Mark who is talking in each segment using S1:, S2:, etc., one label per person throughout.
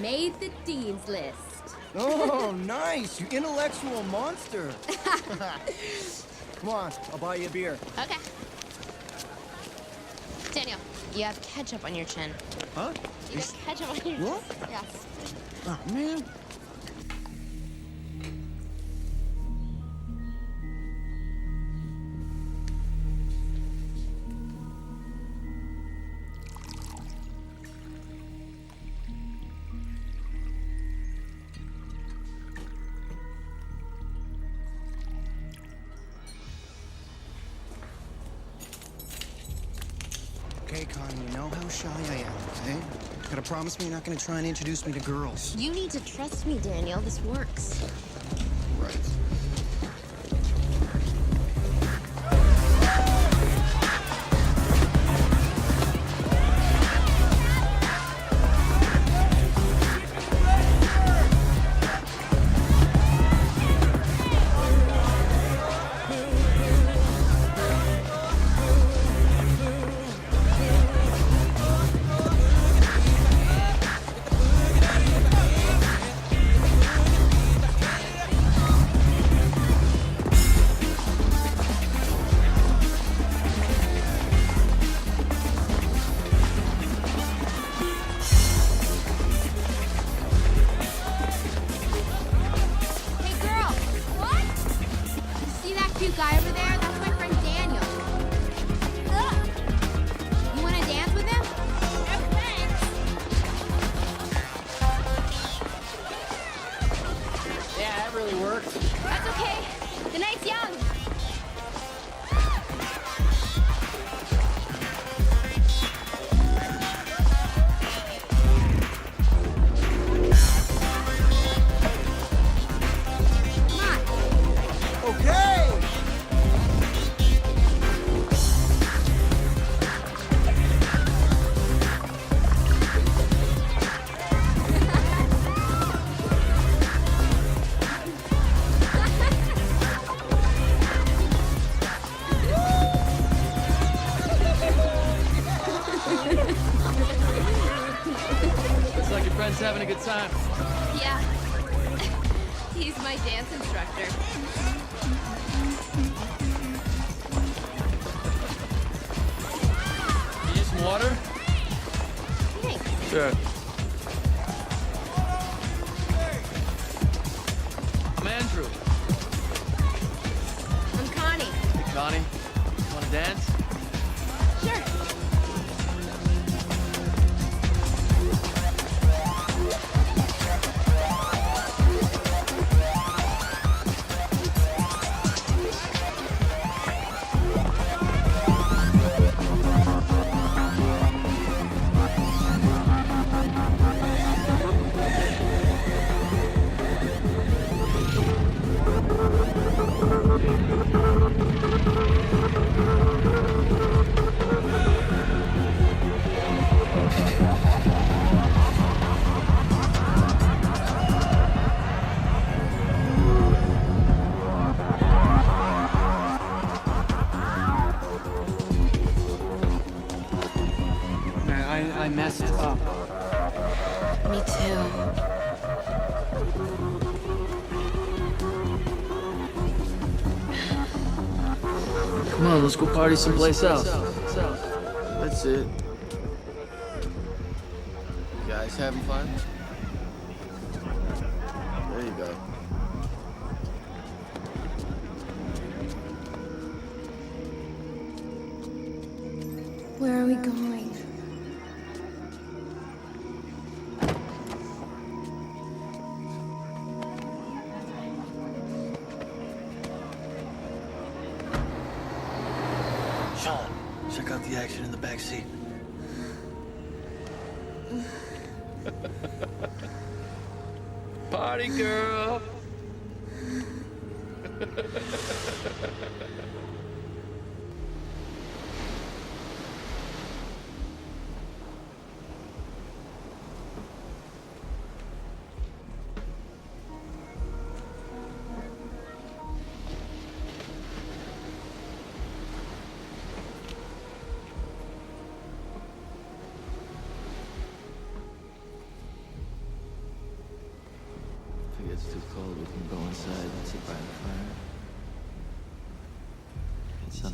S1: made the dean's list.
S2: Oh, nice! You intellectual monster! Come on, I'll buy you a beer.
S3: Okay. Daniel, you have ketchup on your chin.
S2: Huh?
S3: You have ketchup on your
S2: What?
S3: chin. Yes.
S2: Oh, man. Okay, Connie, you know how shy I am, okay? You gotta promise me you're not gonna try and introduce me to girls.
S3: You need to trust me, Daniel. This works.
S2: Right.
S1: Hey, girl! What? You see that cute guy over there? That's my friend Daniel. You want to dance with him? No thanks.
S4: Yeah, that really worked.
S1: That's okay. The night's young. Come on.
S2: Okay!
S4: Looks like your friend's having a good time.
S1: Yeah. He's my dance instructor.
S4: You need some water?
S1: Thanks.
S4: Sure. I'm Andrew.
S1: I'm Connie.
S4: Hey, Connie. Want to dance?
S1: Sure.
S4: Man, I messed up.
S3: Me too.
S4: Come on, let's go party someplace else.
S5: That's it. You guys having fun? There you go.
S1: Where are we going?
S5: Sean, check out the action in the back seat.
S4: Party girl.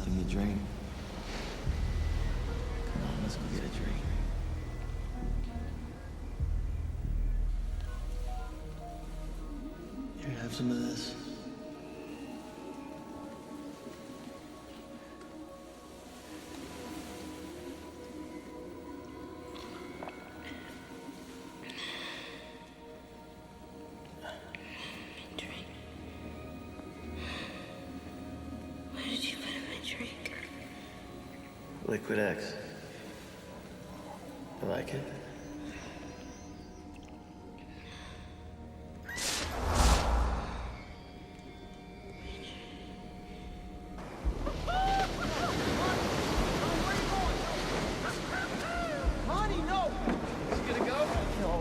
S5: something to drink. Come on, let's go get a drink. Here, have some of this. Liquid X. You like it?
S2: Connie, no!
S4: You gonna go?
S2: No.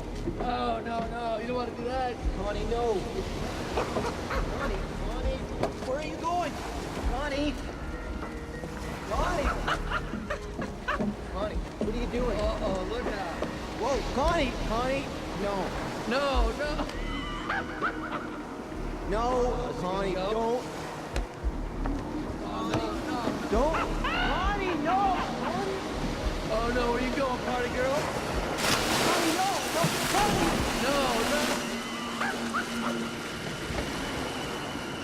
S4: Oh, no, you don't want to do that.
S2: Connie, no. Connie, where are you going? Connie! Connie! Connie, what are you doing?
S4: Uh-oh, look out.
S2: Whoa, Connie! Connie, no.
S4: No.
S2: No, Connie,
S4: go?
S2: don't.
S4: Oh, no.
S2: Don't. Connie, no! Connie,
S4: Oh, no, where you going, party girl?
S2: Connie, no! No, Connie!
S4: No.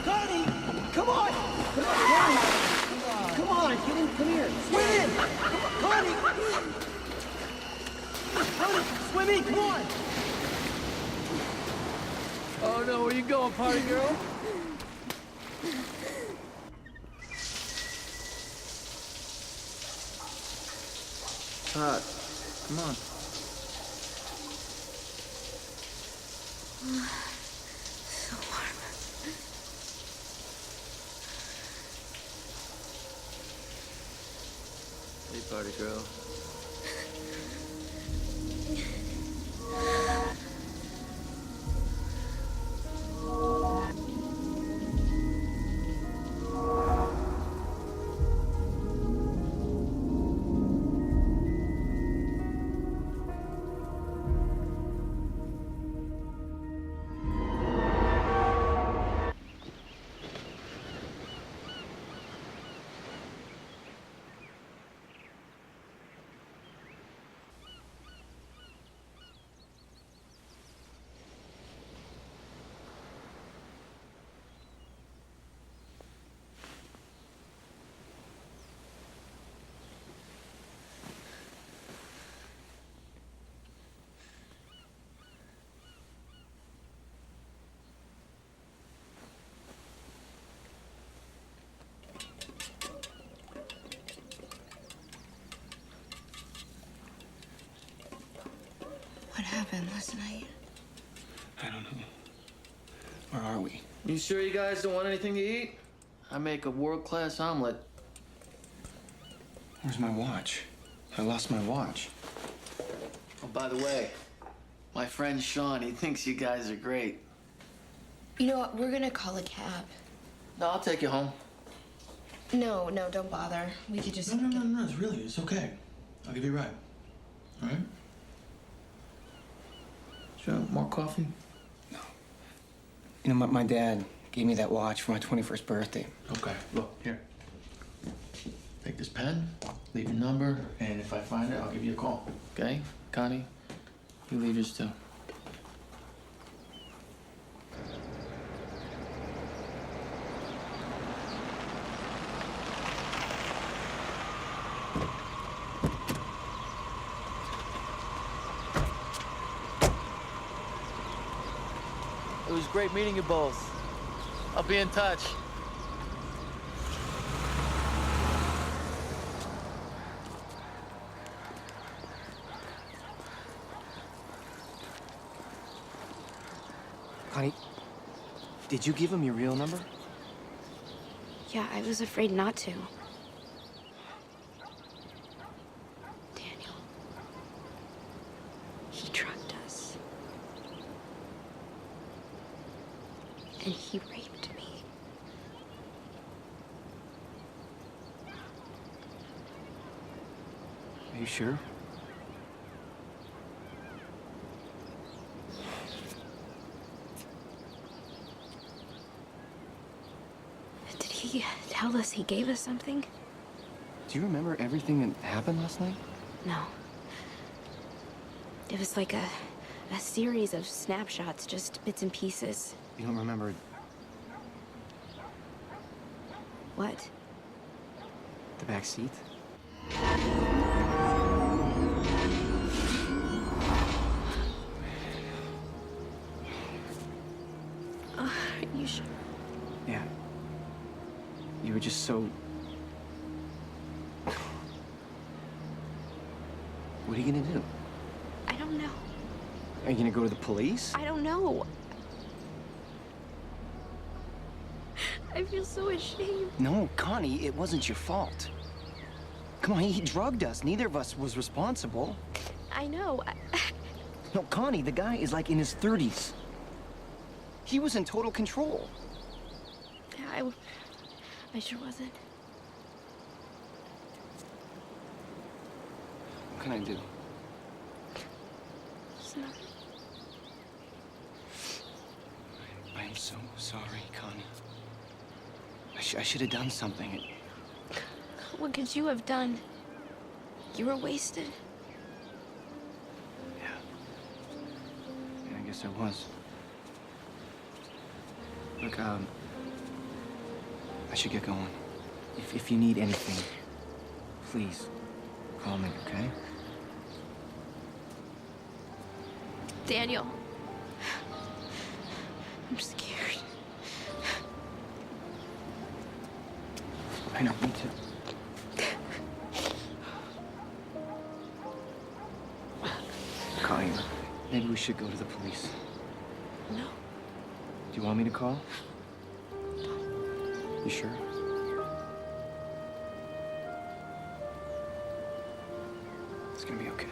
S2: Connie! Come on! Come on, Connie! Come on, get in, come here. Swim in! Connie! Connie, swim in, come on!
S4: Oh, no, where you going, party girl?
S5: Hot. Come on.
S3: So warm.
S5: Hey, party girl.
S3: What happened last night?
S6: I don't know. Where are we?
S5: You sure you guys don't want anything to eat? I make a world-class omelet.
S6: Where's my watch? I lost my watch.
S5: Oh, by the way, my friend Sean, he thinks you guys are great.
S3: You know what? We're gonna call a cab.
S5: No, I'll take you home.
S3: No, don't bother. We could just.
S6: No, it's okay. I'll give you a ride. All right?
S5: Sure, more coffee?
S6: No. You know, my dad gave me that watch for my 21st birthday.
S5: Okay, look, here. Take this pen, leave your number, and if I find it, I'll give you a call. Okay? Connie, you leave yours too. It was great meeting you both. I'll be in touch.
S2: Connie, did you give him your real number?
S3: Yeah, I was afraid not to. Daniel. He drugged us. And he raped me.
S2: Are you sure?
S3: Did he tell us he gave us something?
S6: Do you remember everything that happened last night?
S3: No. It was like a series of snapshots, just bits and pieces.
S6: You don't remember
S3: What?
S6: the back seat?
S3: Are you sure?
S6: Yeah. You were just so... What are you gonna do?
S3: I don't know.
S6: Are you gonna go to the police?
S3: I don't know. I feel so ashamed.
S6: No, Connie, it wasn't your fault. Come on, he drugged us. Neither of us was responsible.
S3: I know.
S6: No, Connie, the guy is like in his 30s. He was in total control.
S3: I sure wasn't.
S6: What can I do?
S3: Sorry.
S6: I am so sorry, Connie. I should have done something.
S3: What could you have done? You were wasted.
S6: Yeah, I guess I was. Look, I should get going. If you need anything, please call me, okay?
S3: Daniel. I'm scared.
S6: I know, me too. Connie, maybe we should go to the police.
S3: No.
S6: Do you want me to call? You sure? It's gonna be okay.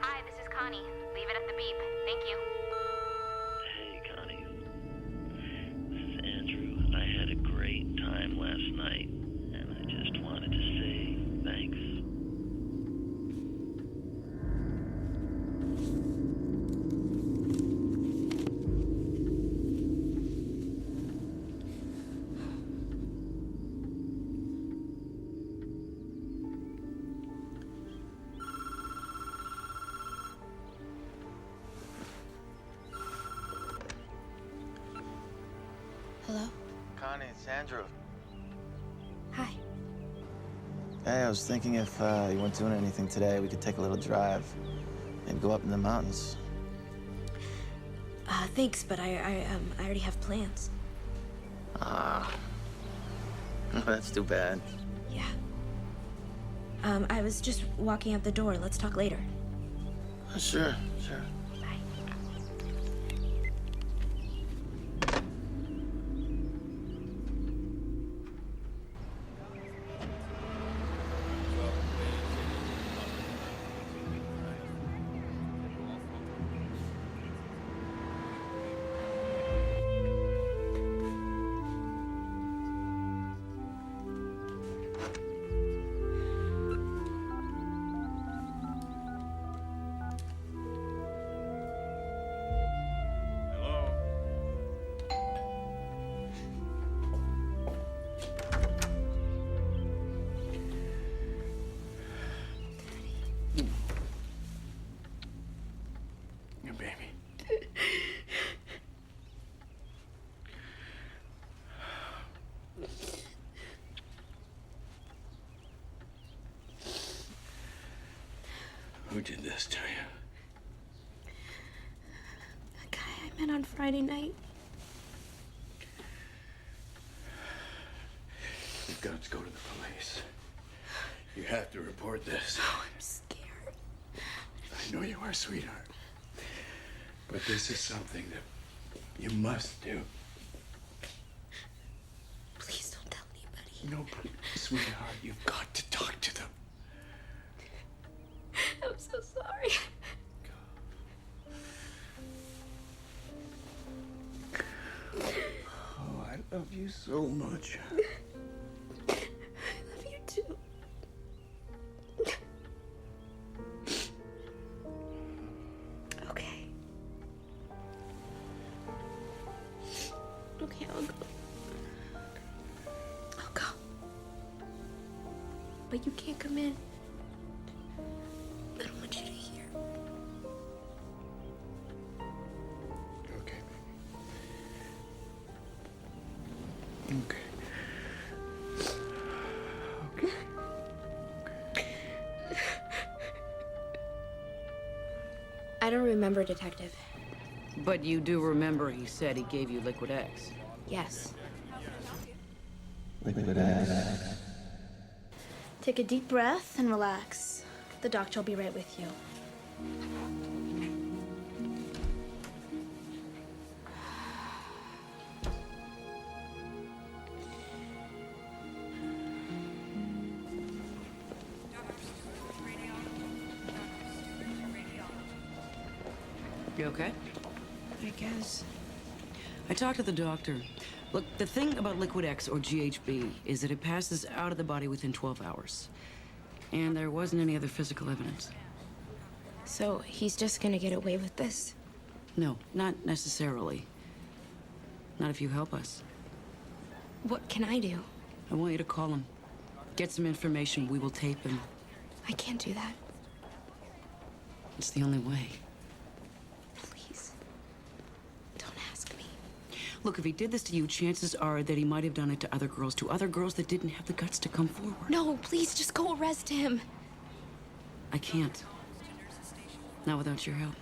S3: Hi, this is Connie. Leave it at the beep. Thank you.
S7: Hey, Connie. This is Andrew. I had a great time last night, and I just wanted to say thanks.
S3: Hello?
S2: Connie, it's Andrew.
S3: Hi.
S2: Hey, I was thinking if you weren't doing anything today, we could take a little drive. Maybe go up in the mountains.
S3: Thanks, but I already have plans.
S2: Ah. That's too bad.
S3: Yeah. I was just walking out the door. Let's talk later.
S2: Sure, sure.
S3: Bye.
S6: Your baby. Who did this to you?
S3: That guy I met on Friday night.
S8: You've got to go to the police. You have to report this.
S3: Oh, I'm scared.
S8: I know you are, sweetheart. But this is something that You must do.
S3: Please don't tell anybody.
S8: No, but sweetheart, you've got to talk to them.
S3: I'm so sorry.
S8: Oh, I love you so much.
S3: I love you too. Okay. Okay, I'll go. I'll go. But you can't come in. I don't want you to hear.
S8: Okay, baby. Okay.
S3: I don't remember, Detective.
S9: But you do remember he said he gave you Liquid X.
S3: Yes.
S5: Liquid X.
S10: Take a deep breath and relax. The doctor will be right with you.
S9: You okay?
S3: I guess.
S9: I talked to the doctor. Look, the thing about Liquid X, or GHB, is that it passes out of the body within 12 hours. And there wasn't any other physical evidence.
S3: So he's just gonna get away with this?
S9: No, not necessarily. Not if you help us.
S3: What can I do?
S9: I want you to call him. Get some information. We will tape him.
S3: I can't do that.
S9: It's the only way.
S3: Please. Don't ask me.
S9: Look, if he did this to you, chances are that he might have done it to other girls that didn't have the guts to come forward.
S3: No, please, just go arrest him.
S9: I can't. Not without your help.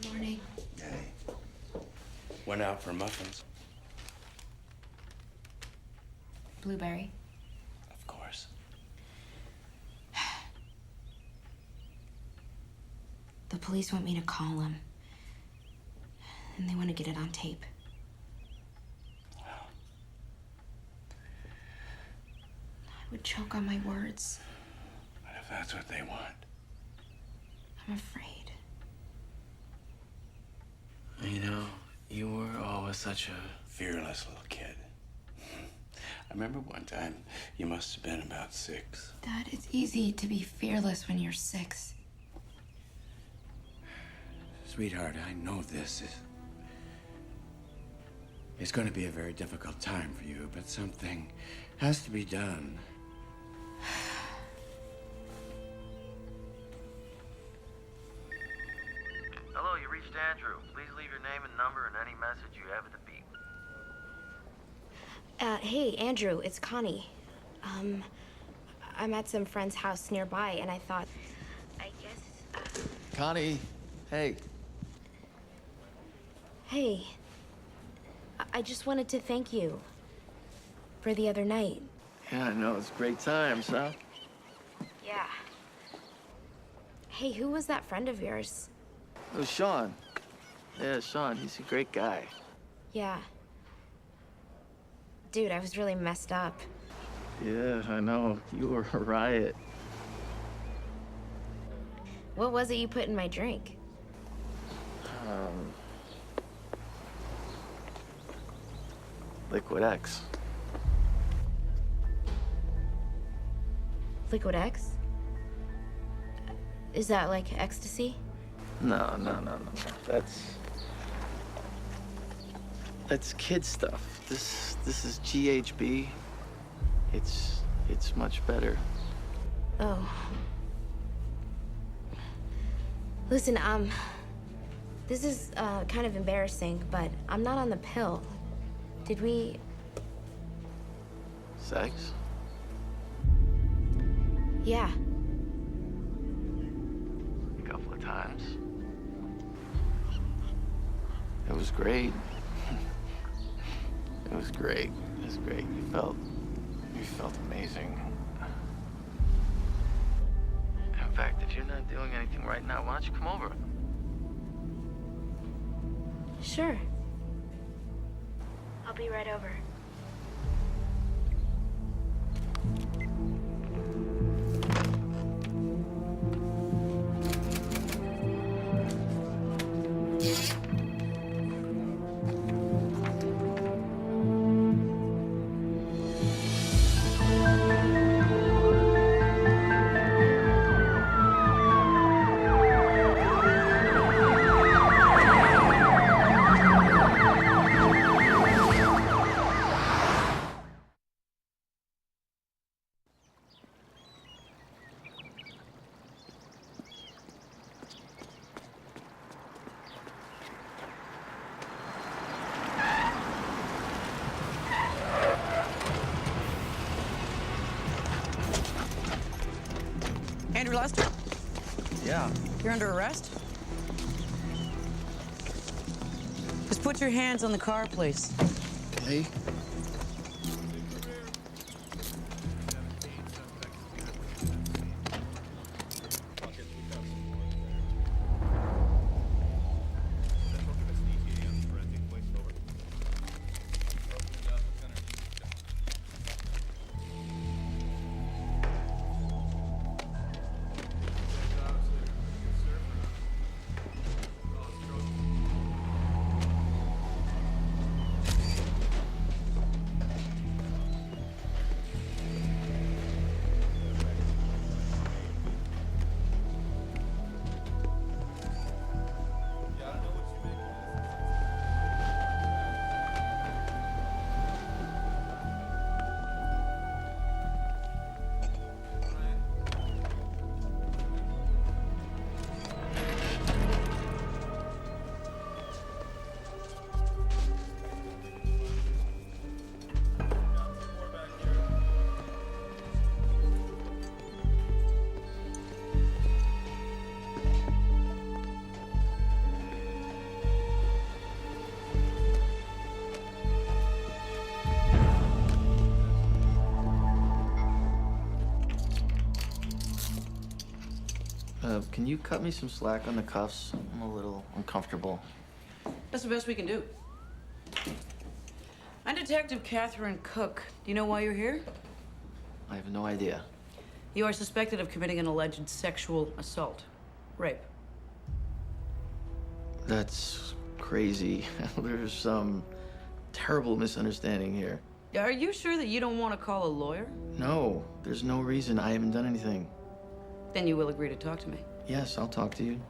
S3: Morning.
S8: Hey. Went out for muffins.
S3: Blueberry.
S8: Of course.
S3: The police want me to call him. And they want to get it on tape.
S8: Well.
S3: I would choke on my words.
S8: But if that's what they want.
S3: I'm afraid.
S5: You know, you were always such a
S8: Fearless little kid. I remember one time you must have been about 6.
S3: Dad, it's easy to be fearless when you're 6.
S8: Sweetheart, I know this is... It's going to be a very difficult time for you, but something has to be done.
S7: Hello, you reached Andrew. Please leave your name and number and any message you have at the beep.
S3: Hey, Andrew, it's Connie. I'm at some friend's house nearby, and I thought... I guess,
S5: Connie, hey.
S3: Hey. I just wanted to thank you for the other night.
S5: Yeah, I know, it's great times, huh?
S3: Yeah. Hey, who was that friend of yours?
S5: It was Sean. Yeah, Sean, he's a great guy.
S3: Yeah. Dude, I was really messed up.
S5: Yeah, I know. You were a riot.
S3: What was it you put in my drink?
S5: Liquid X.
S3: Liquid X? Is that like ecstasy?
S5: No. That's kid stuff. This is GHB. It's much better.
S3: Oh. Listen, this is kind of embarrassing, but I'm not on the pill. Did we...
S5: Sex?
S3: Yeah.
S5: A couple of times. It was great. It was great. You felt You felt amazing. In fact, if you're not doing anything right now, why don't you come over?
S3: Sure. I'll be right over.
S9: Andrew Lester,
S5: Yeah.
S9: you're under arrest. Just put your hands on the car, please.
S5: Hey. Can you cut me some slack on the cuffs? I'm a little uncomfortable.
S9: That's the best we can do. I'm Detective Catherine Cook. Do you know why you're here?
S5: I have no idea.
S9: You are suspected of committing an alleged sexual assault. Rape.
S5: That's crazy. There's some terrible misunderstanding here.
S9: Are you sure that you don't want to call a lawyer?
S5: No, there's no reason. I haven't done anything.
S9: Then you will agree to talk to me.
S5: Yes, I'll talk to you.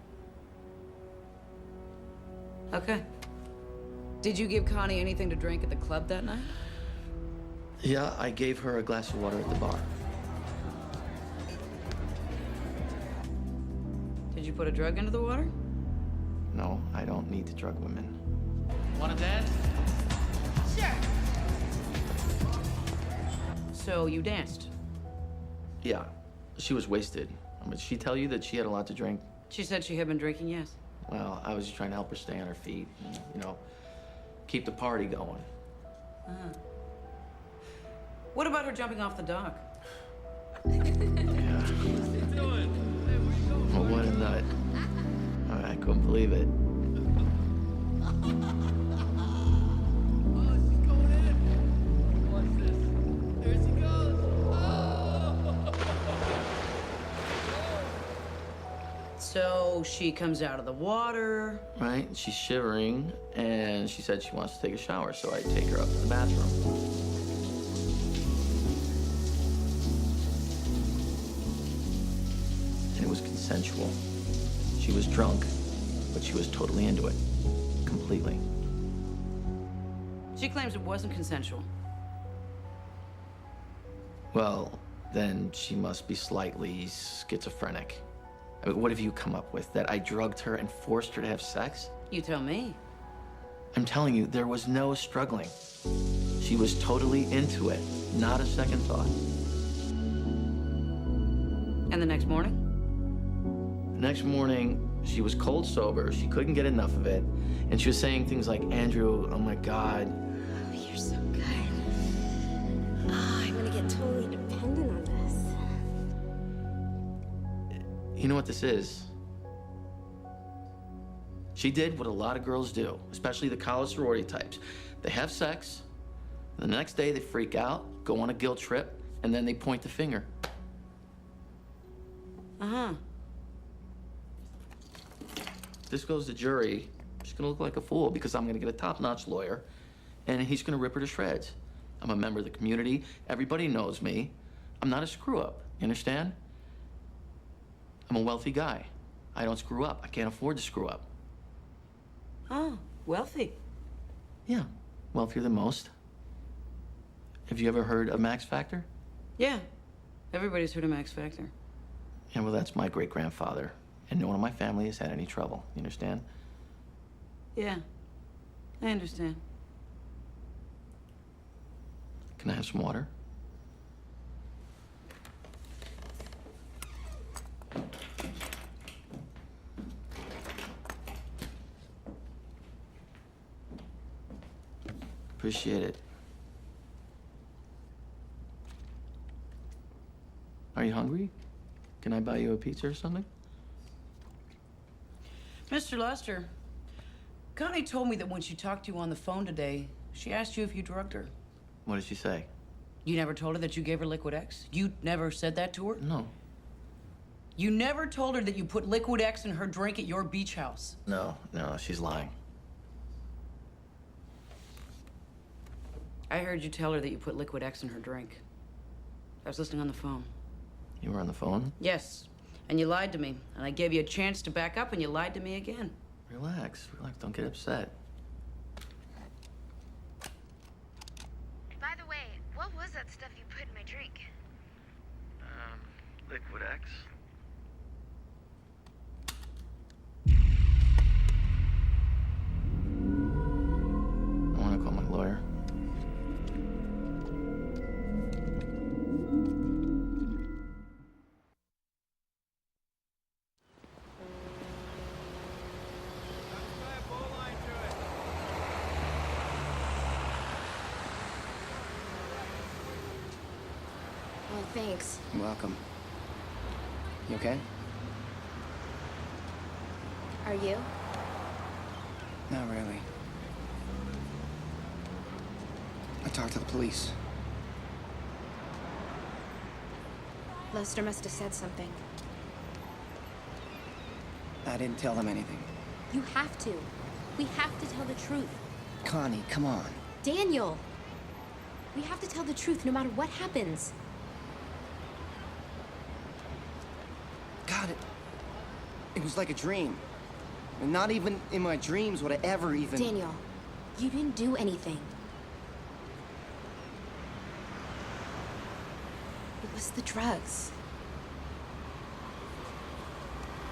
S9: Okay. Did you give Connie anything to drink at the club that night?
S5: Yeah, I gave her a glass of water at the bar.
S9: Did you put a drug into the water?
S5: No, I don't need to drug women. Want to dance?
S1: Sure.
S9: So you danced?
S5: Yeah, she was wasted. Did she tell you that she had a lot to drink?
S9: She said she had been drinking, yes.
S5: Well, I was just trying to help her stay on her feet and, keep the party going.
S9: What about her jumping off the dock?
S5: Yeah. Well, what a nut. I couldn't believe it.
S9: So she comes out of the water.
S5: Right? She's shivering, and she said she wants to take a shower, so I take her up to the bathroom. And it was consensual. She was drunk, but she was totally into it. Completely.
S9: She claims it wasn't consensual.
S5: Well, then she must be slightly schizophrenic. I mean, what have you come up with? That I drugged her and forced her to have sex?
S9: You tell me.
S5: I'm telling you, there was no struggling. She was totally into it. Not a second thought.
S9: And the next morning?
S5: The next morning, she was cold sober. She couldn't get enough of it. And she was saying things like, Andrew, oh my God.
S3: Oh, you're so good. Oh, I'm gonna get
S5: You know what this is? She did what a lot of girls do, especially the college sorority types. They have sex, the next day they freak out, go on a guilt trip, and then they point the finger.
S9: Uh-huh.
S5: This goes to jury. She's gonna look like a fool because I'm gonna get a top-notch lawyer, and he's gonna rip her to shreds. I'm a member of the community. Everybody knows me. I'm not a screw-up. You understand? I'm a wealthy guy. I don't screw up. I can't afford to screw up.
S9: Oh, wealthy.
S5: Yeah, wealthier than most. Have you ever heard of Max Factor?
S9: Yeah. Everybody's heard of Max Factor.
S5: Yeah, well, that's my great-grandfather. And no one in my family has had any trouble. You understand?
S9: Yeah. I understand.
S5: Can I have some water? Appreciate it. Are you hungry? Can I buy you a pizza or something?
S9: Mr. Lester, Connie told me that when she talked to you on the phone today, she asked you if you drugged her.
S5: What did she say?
S9: You never told her that you gave her Liquid X? You never said that to her?
S5: No.
S9: You never told her that you put Liquid X in her drink at your beach house?
S5: No, she's lying.
S9: I heard you tell her that you put Liquid X in her drink. I was listening on the phone.
S5: You were on the phone?
S9: Yes, and you lied to me. And I gave you a chance to back up, and you lied to me again.
S5: Relax, don't get upset.
S3: By the way, what was that stuff you put in my drink?
S5: Liquid X. I want to call my lawyer.
S3: Oh, thanks.
S6: You're welcome. You okay?
S3: Are you?
S6: Not really. I talked to the police.
S3: Lester must have said something.
S6: I didn't tell them anything.
S3: You have to. We have to tell the truth.
S6: Connie, come on.
S3: Daniel! We have to tell the truth no matter what happens.
S6: God, it was like a dream. And not even in my dreams would I ever even...
S3: Daniel, you didn't do anything. It was the drugs.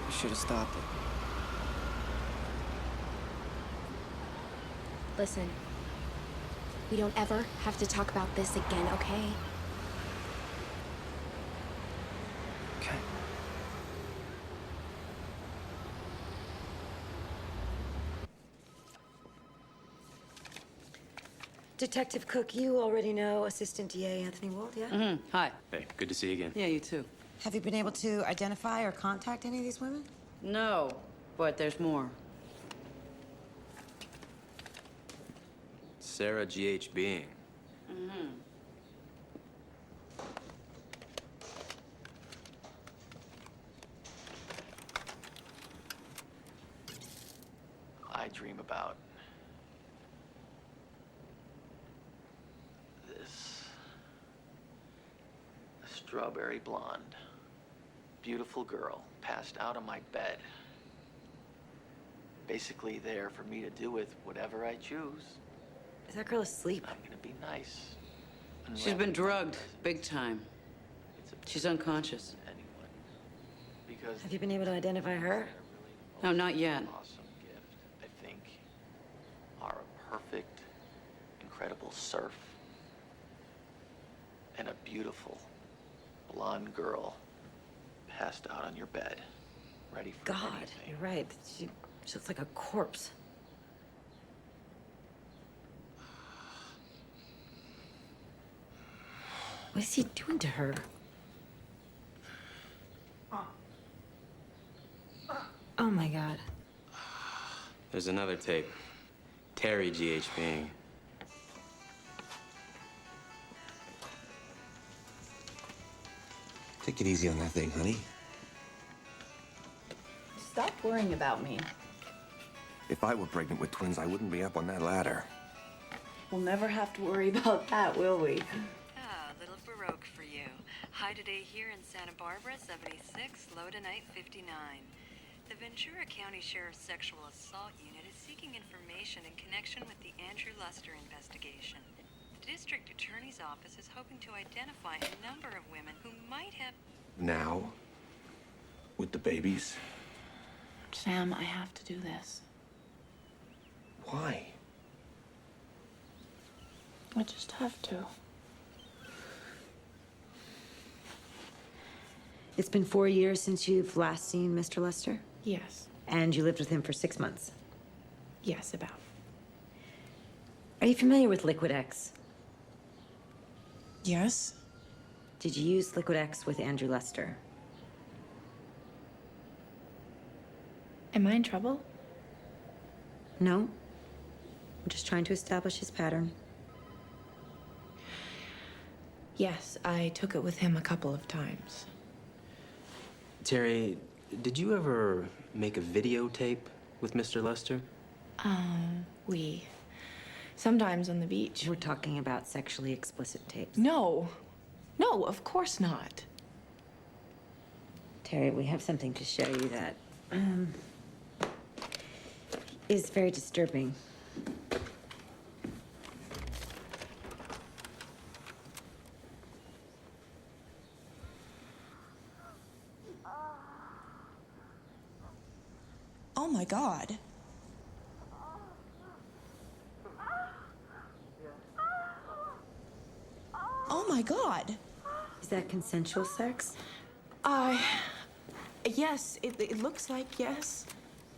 S6: I should have stopped it.
S3: Listen, we don't ever have to talk about this again, okay?
S6: Okay.
S11: Detective Cook, you already know Assistant DA Anthony Wald, yeah?
S9: Mm-hmm. Hi.
S12: Hey, good to see you again.
S9: Yeah, you too.
S11: Have you been able to identify or contact any of these women?
S9: No, but there's more.
S12: Sarah G.H. Being.
S9: Mm-hmm.
S5: I dream about this strawberry blonde, beautiful girl passed out on my bed. Basically there for me to do with whatever I choose.
S11: Is that girl asleep?
S5: I'm gonna be nice.
S9: She's been drugged, big time. She's unconscious.
S5: Because
S11: Have you been able to identify her?
S9: No, not yet.
S5: awesome gift, I think, are a perfect, incredible surf and a beautiful blonde girl passed out on your bed, ready for
S11: God,
S5: anything.
S11: you're right. She looks like a corpse. What is he doing to her? Oh my God.
S12: There's another tape. Terry G.H. being.
S13: Take it easy on that thing, honey.
S14: Stop worrying about me.
S13: If I were pregnant with twins, I wouldn't be up on that ladder.
S14: We'll never have to worry about that, will we?
S15: Ah, a little Baroque for you. High today here in Santa Barbara, 76, low tonight, 59. The Ventura County Sheriff's Sexual Assault Unit is seeking information in connection with the Andrew Luster investigation. The district attorney's office is hoping to identify a number of women who might have...
S13: Now? With the babies?
S14: Sam, I have to do this.
S13: Why?
S14: I just have to.
S11: It's been 4 years since you've last seen Mr. Lester?
S14: Yes.
S11: And you lived with him for 6 months?
S14: Yes, about.
S11: Are you familiar with Liquid X?
S14: Yes.
S11: Did you use Liquid X with Andrew Lester?
S14: Am I in trouble?
S11: No. I'm just trying to establish his pattern.
S14: Yes, I took it with him a couple of times.
S12: Terry, did you ever make a videotape with Mr. Lester?
S14: We. Sometimes on the beach.
S11: We're talking about sexually explicit tapes.
S14: No. No, of course not.
S11: Terry, we have something to show you that is very disturbing.
S14: Oh my God. Oh my God.
S11: Is that consensual sex?
S14: Yes, it looks like yes.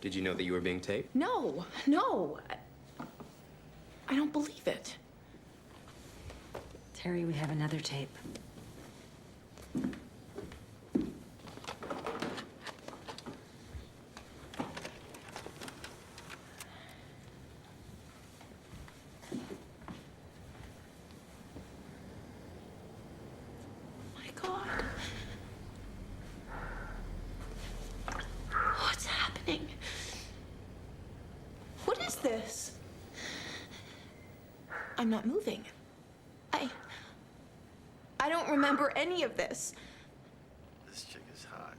S12: Did you know that you were being taped?
S14: No. I don't believe it.
S11: Terry, we have another tape.
S14: My God. What's happening? What is this? I'm not moving. I don't remember any of this.
S5: This chick is hot.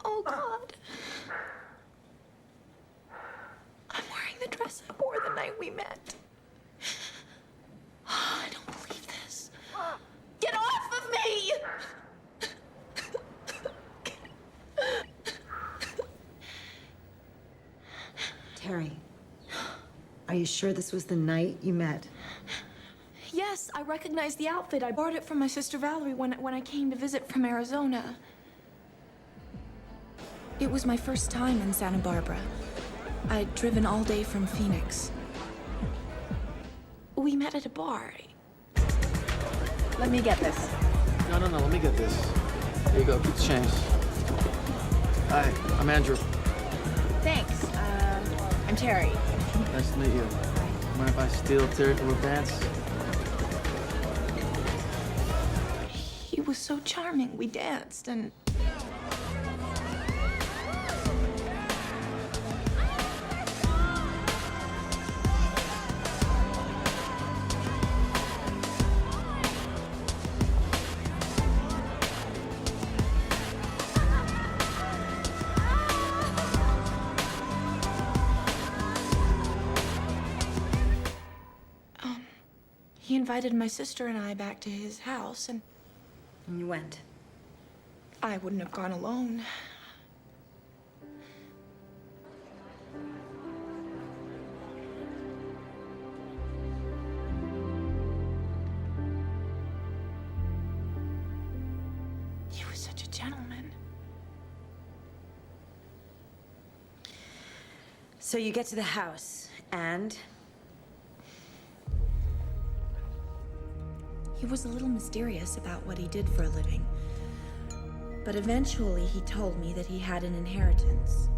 S14: Oh, God. I'm wearing the dress I wore the night we met. I don't believe this. Get off of me!
S11: Terry, are you sure this was the night you met?
S14: Yes, I recognize the outfit. I borrowed it from my sister Valerie when I came to visit from Arizona. It was my first time in Santa Barbara. I'd driven all day from Phoenix. We met at a bar. Let me get this.
S4: No, let me get this. Here you go, keep the change. Hi, I'm Andrew.
S14: Thanks. I'm Terry.
S4: Nice to meet you. Mind if I steal Terry from her pants?
S14: He was so charming. We danced and... He invited my sister and I back to his house, and
S11: you went?
S14: I wouldn't have gone alone. He was such a gentleman.
S11: So you get to the house, and?
S14: He was a little mysterious about what he did for a living. But eventually he told me that he had an inheritance,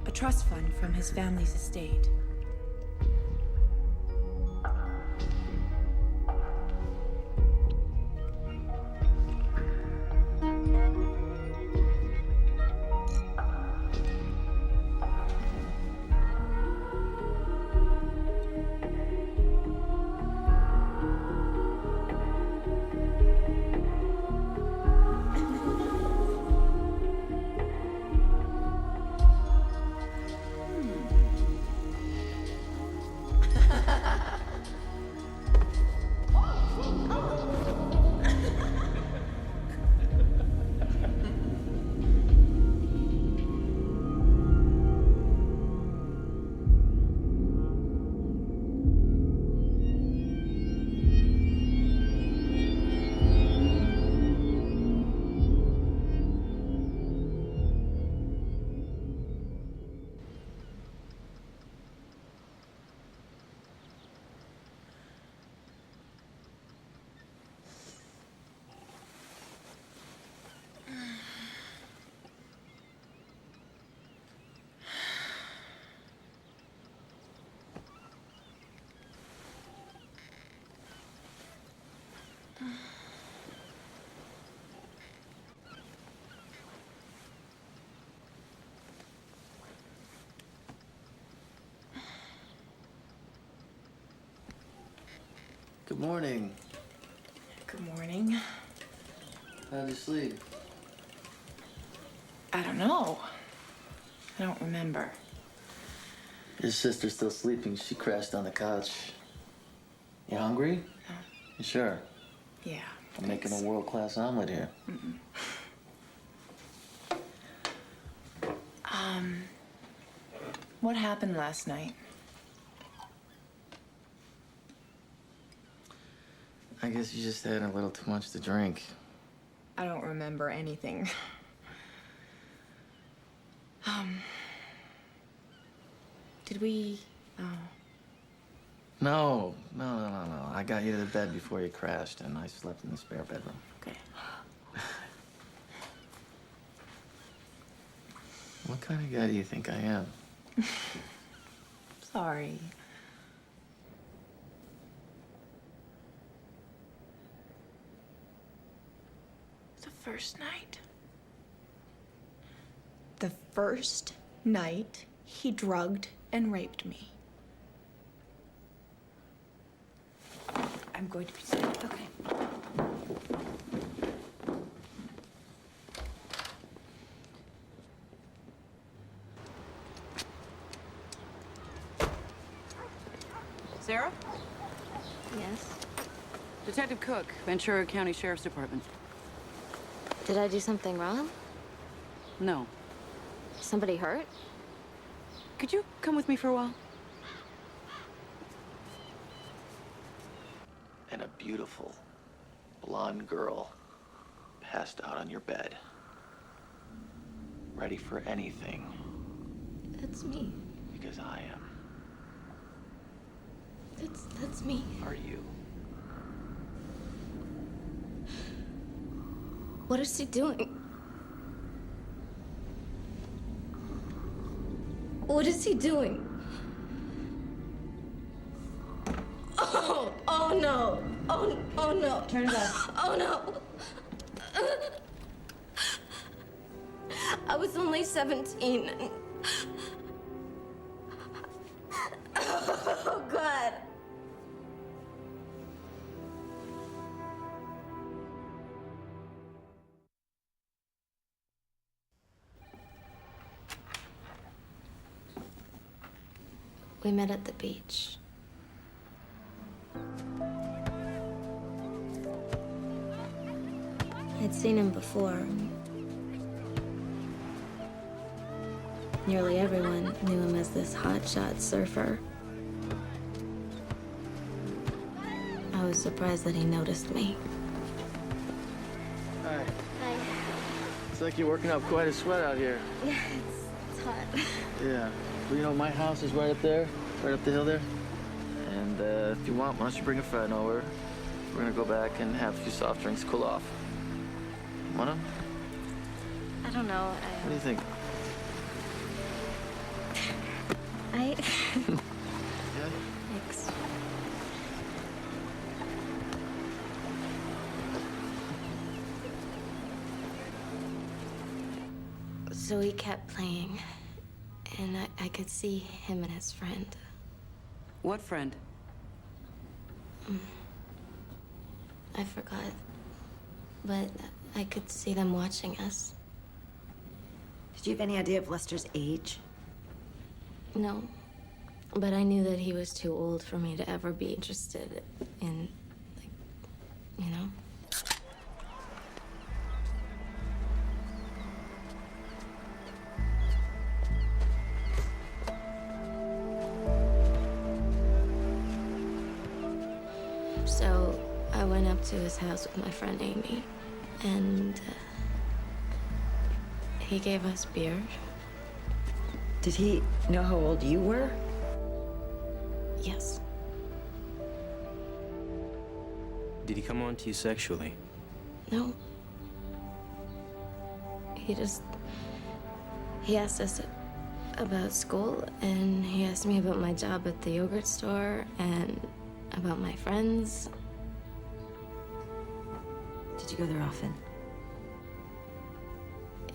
S14: a trust fund from his family's estate.
S5: Good morning.
S14: Good morning.
S5: How'd you sleep?
S14: I don't know. I don't remember.
S5: Your sister's still sleeping. She crashed on the couch. You hungry?
S14: No.
S5: You sure?
S14: Yeah.
S5: I'm making a world-class omelet here.
S14: What happened last night?
S5: I guess you just had a little too much to drink.
S14: I don't remember anything. Did we... Oh.
S5: No. I got you to the bed before you crashed, and I slept in the spare bedroom.
S14: Okay.
S5: What kind of guy do you think I am?
S14: Sorry. The first night. The first night he drugged and raped me. I'm going to be sick. Okay.
S9: Sarah?
S3: Yes?
S9: Detective Cook, Ventura County Sheriff's Department.
S3: Did I do something wrong?
S9: No.
S3: Somebody hurt?
S9: Could you come with me for a while?
S5: And a beautiful blonde girl passed out on your bed. Ready for anything.
S3: That's me.
S5: Because I am.
S3: That's me.
S5: Are you?
S3: What is he doing? What is he doing? Oh no. Oh no.
S14: Turn it off.
S3: Oh no. I was only 17. Oh God. We met at the beach. I'd seen him before. Nearly everyone knew him as this hotshot surfer. I was surprised that he noticed me.
S5: Hi.
S3: Hi.
S5: It's like you're working up quite a sweat out here.
S3: Yeah, it's hot.
S5: Yeah. Well, you know, my house is right up there, right up the hill there. And if you want, why don't you bring a friend over? We're gonna go back and have a few soft drinks, cool off. Want 'em?
S3: I don't know.
S5: What do you think?
S3: I...
S5: Yeah?
S3: Thanks. So he kept playing, and I could see him and his friend.
S9: What friend?
S3: I forgot, but I could see them watching us.
S11: Did you have any idea of Lester's age?
S3: No, but I knew that he was too old for me to ever be interested in, like, you know? So I went up to his house with my friend Amy, and he gave us beer.
S11: Did he know how old you were?
S3: Yes.
S12: Did he come on to you sexually?
S3: No. He asked us about school, and he asked me about my job at the yogurt store, and about my friends.
S11: Did you go there often?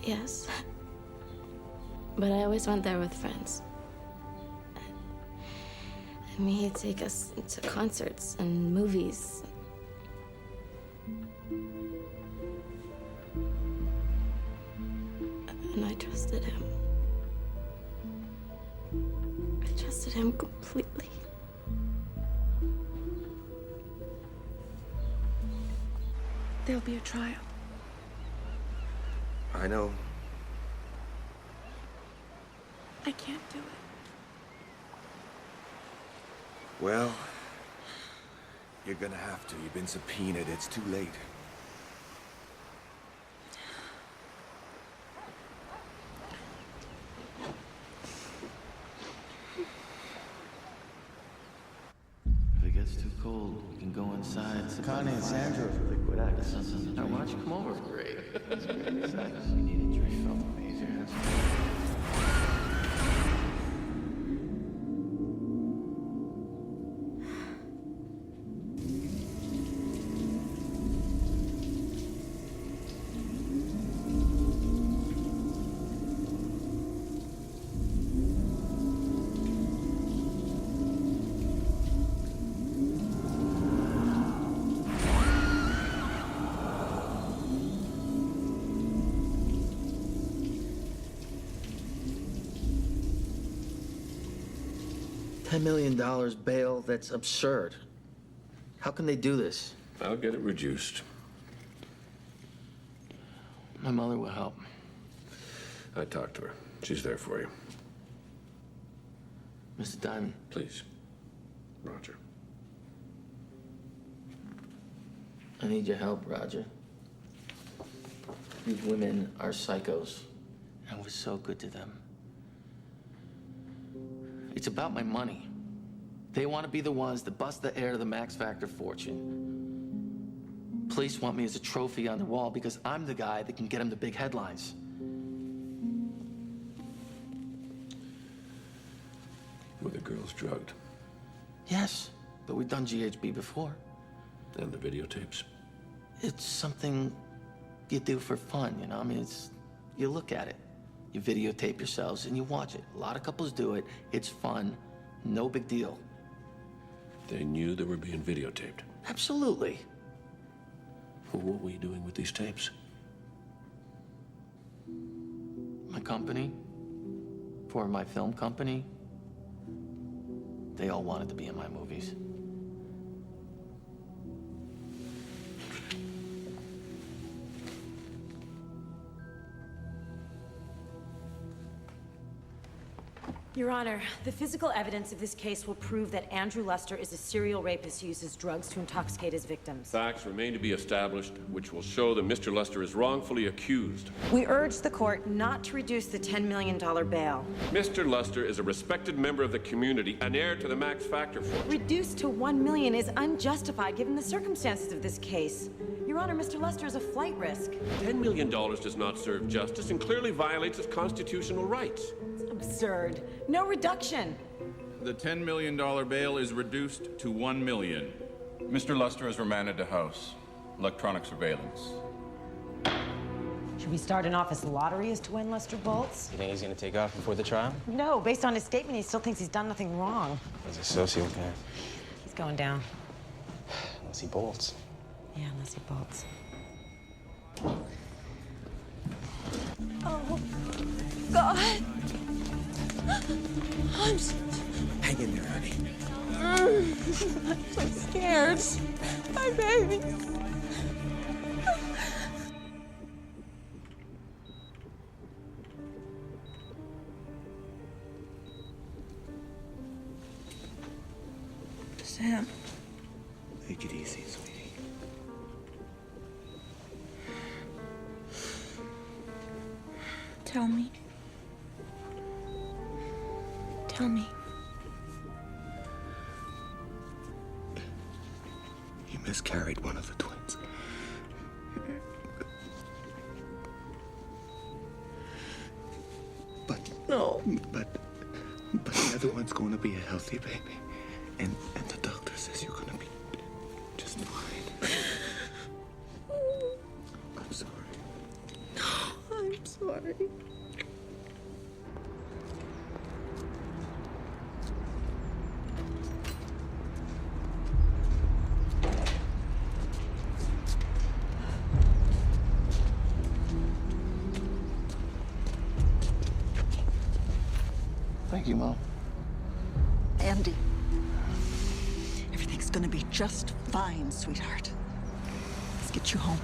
S3: Yes. But I always went there with friends. I mean, he'd take us to concerts and movies. And I trusted him. I trusted him completely.
S14: There'll be a trial.
S13: I know.
S14: I can't do it.
S13: Well, you're gonna have to. You've been subpoenaed. It's too late.
S5: If it gets too cold, you can go inside.
S4: Connie, it's Andrew.
S5: Liquid X. Now, why don't you come over? Great. It's great sex. You need a drink. Felt amazing. $10 million bail? That's absurd. How can they do this?
S8: I'll get it reduced.
S5: My mother will help.
S8: I talked to her. She's there for you.
S5: Mr. Diamond.
S8: Please. Roger.
S5: I need your help, Roger. These women are psychos, and we're so good to them. It's about my money. They want to be the ones that bust the heir to the Max Factor fortune. Police want me as a trophy on their wall because I'm the guy that can get them the big headlines.
S8: Were the girls drugged?
S5: Yes, but we've done GHB before.
S8: And the videotapes?
S5: It's something you do for fun, you know? I mean, you look at it. You videotape yourselves and you watch it. A lot of couples do it. It's fun. No big deal.
S8: They knew they were being videotaped?
S5: Absolutely.
S8: Well, what were you doing with these tapes?
S5: My company, for my film company, they all wanted to be in my movies.
S11: Your Honor, the physical evidence of this case will prove that Andrew Lester is a serial rapist who uses drugs to intoxicate his victims.
S16: Facts remain to be established, which will show that Mr. Lester is wrongfully accused.
S11: We urge the court not to reduce the $10 million bail.
S16: Mr. Lester is a respected member of the community, an heir to the Max Factor fortune.
S11: Reduced to $1 million is unjustified given the circumstances of this case. Your Honor, Mr. Lester is a flight risk.
S16: $10 million does not serve justice and clearly violates his constitutional rights.
S11: It's absurd. No reduction.
S17: The $10 million bail is reduced to $1 million. Mr. Lester is remanded to house. Electronic surveillance.
S11: Should we start an office lottery as to when Lester bolts?
S12: You think he's gonna take off before the trial?
S11: No, based on his statement, he still thinks he's done nothing wrong.
S12: He's a sociopath.
S11: He's going down.
S12: Unless he bolts.
S11: Yeah, unless he bolts. Oh, God.
S13: Hang in there, honey.
S14: I'm so scared. My baby. Sam.
S13: Take it easy, sweetie.
S14: Tell me. Tell me.
S13: You miscarried one of the twins. But
S14: no.
S13: But the other one's going to be a healthy baby, and the doctor says you're going to be just fine. I'm sorry.
S14: I'm sorry.
S5: Thank you, Mom.
S18: Andy, everything's gonna be just fine, sweetheart. Let's get you home.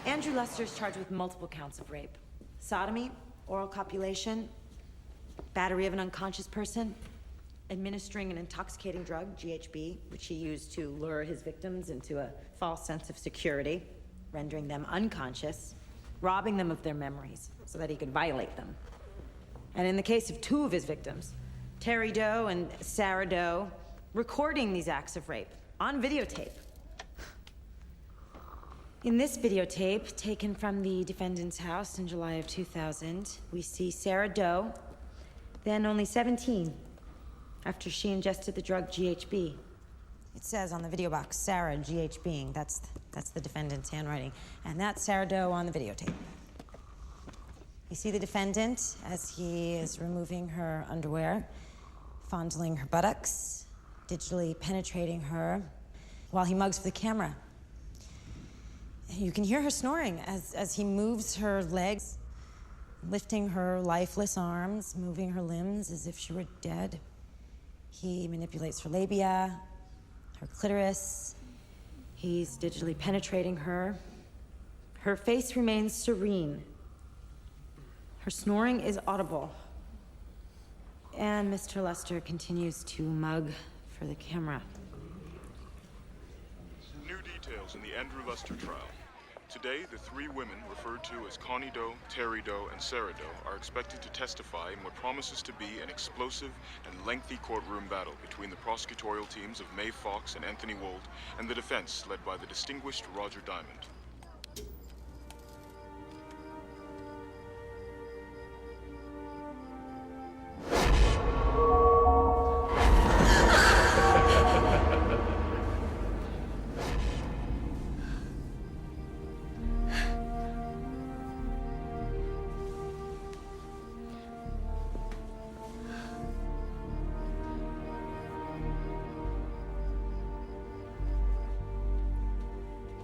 S11: Andrew Lester is charged with multiple counts of rape. Sodomy, oral copulation, battery of an unconscious person, administering an intoxicating drug, GHB, which he used to lure his victims into a false sense of security, rendering them unconscious, robbing them of their memories so that he could violate them. And in the case of two of his victims, Terry Doe and Sarah Doe, recording these acts of rape on videotape. In this videotape, taken from the defendant's house in July of 2000, we see Sarah Doe, then only 17, after she ingested the drug GHB. It says on the video box, Sarah GHBing. That's the defendant's handwriting. And that's Sarah Doe on the videotape. You see the defendant as he is removing her underwear, fondling her buttocks, digitally penetrating her, while he mugs for the camera. You can hear her snoring as he moves her legs, lifting her lifeless arms, moving her limbs as if she were dead. He manipulates her labia, her clitoris. He's digitally penetrating her. Her face remains serene. Her snoring is audible. And Mr. Lester continues to mug for the camera.
S19: New details in the Andrew Lester trial. Today, the three women referred to as Connie Doe, Terry Doe, and Sarah Doe are expected to testify in what promises to be an explosive and lengthy courtroom battle between the prosecutorial teams of Mae Fox and Anthony Wold and the defense led by the distinguished Roger Diamond.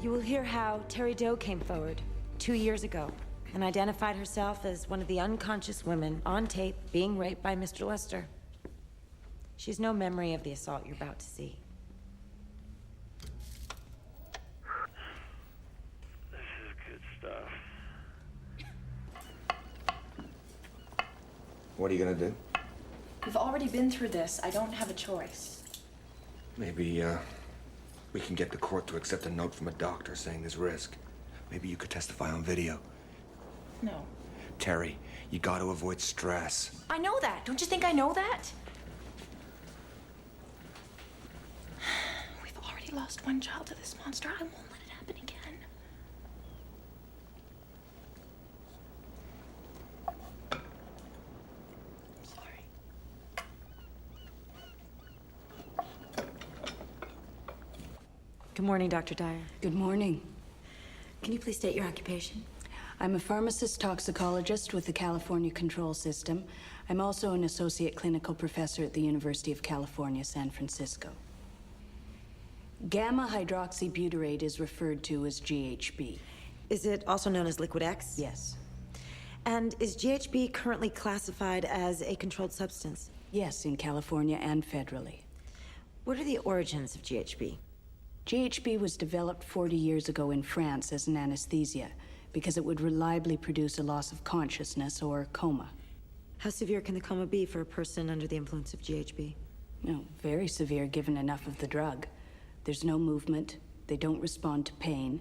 S11: You will hear how Terry Doe came forward 2 years ago. and identified herself as one of the unconscious women on tape being raped by Mr. Lester. She has no memory of the assault you're about to see.
S7: This is good stuff.
S13: What are you gonna do?
S14: We've already been through this. I don't have a choice.
S13: Maybe, we can get the court to accept a note from a doctor saying there's risk. Maybe you could testify on video.
S14: No.
S13: Terry, you gotta avoid stress.
S14: I know that. Don't you think I know that? We've already lost one child to this monster. I won't let it happen again.
S11: Good morning, Dr. Dyer.
S20: Good morning.
S11: Can you please state your occupation?
S20: I'm a pharmacist toxicologist with the California Control System. I'm also an associate clinical professor at the University of California, San Francisco. Gamma hydroxybutyrate is referred to as GHB.
S11: Is it also known as Liquid X?
S20: Yes.
S11: And is GHB currently classified as a controlled substance?
S20: Yes, in California and federally.
S11: What are the origins of GHB?
S20: GHB was developed 40 years ago in France as an anesthesia because it would reliably produce a loss of consciousness or coma.
S11: How severe can the coma be for a person under the influence of GHB?
S20: No, very severe given enough of the drug. There's no movement, they don't respond to pain.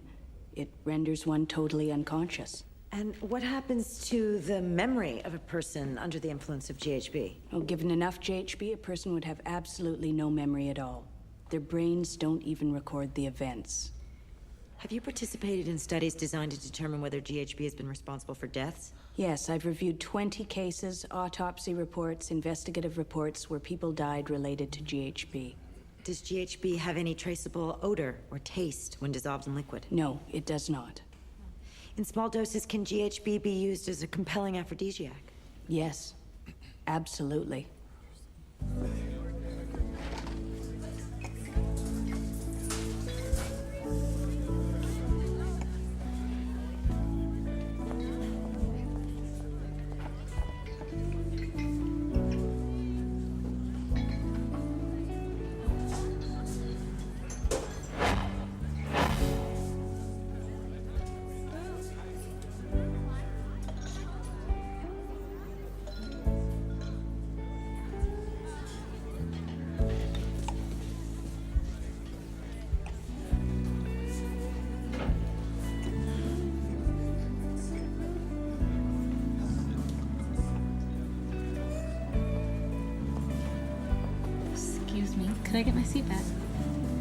S20: It renders one totally unconscious.
S11: And what happens to the memory of a person under the influence of GHB?
S20: Oh, given enough GHB, a person would have absolutely no memory at all. Their brains don't even record the events.
S11: Have you participated in studies designed to determine whether GHB has been responsible for deaths?
S20: Yes, I've reviewed 20 cases, autopsy reports, investigative reports where people died related to GHB.
S11: Does GHB have any traceable odor or taste when dissolved in liquid?
S20: No, it does not.
S11: In small doses, can GHB be used as a compelling aphrodisiac?
S20: Yes, absolutely.
S3: Excuse me, could I get my seat back?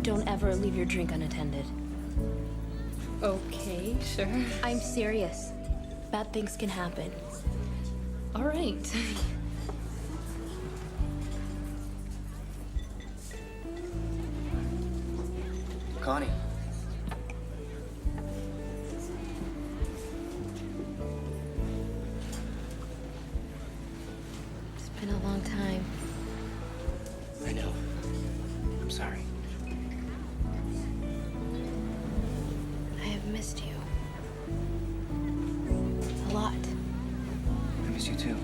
S10: Don't ever leave your drink unattended.
S3: Okay, sure.
S10: I'm serious. Bad things can happen.
S3: All right.
S6: Connie.
S3: It's been a long time.
S12: I know. I'm sorry.
S3: I have missed you. A lot.
S6: I miss you too.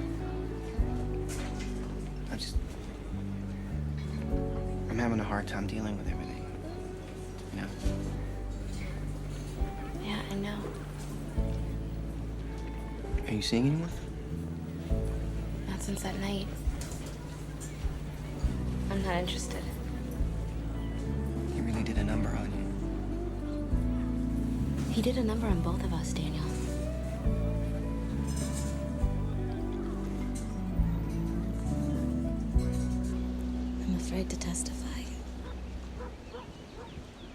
S6: I'm having a hard time dealing with everything. You know?
S3: Yeah, I know.
S6: Are you seeing anyone?
S3: Not since that night. I'm not interested.
S6: He really did a number on you.
S3: He did a number on both of us, Daniel. I'm afraid to testify.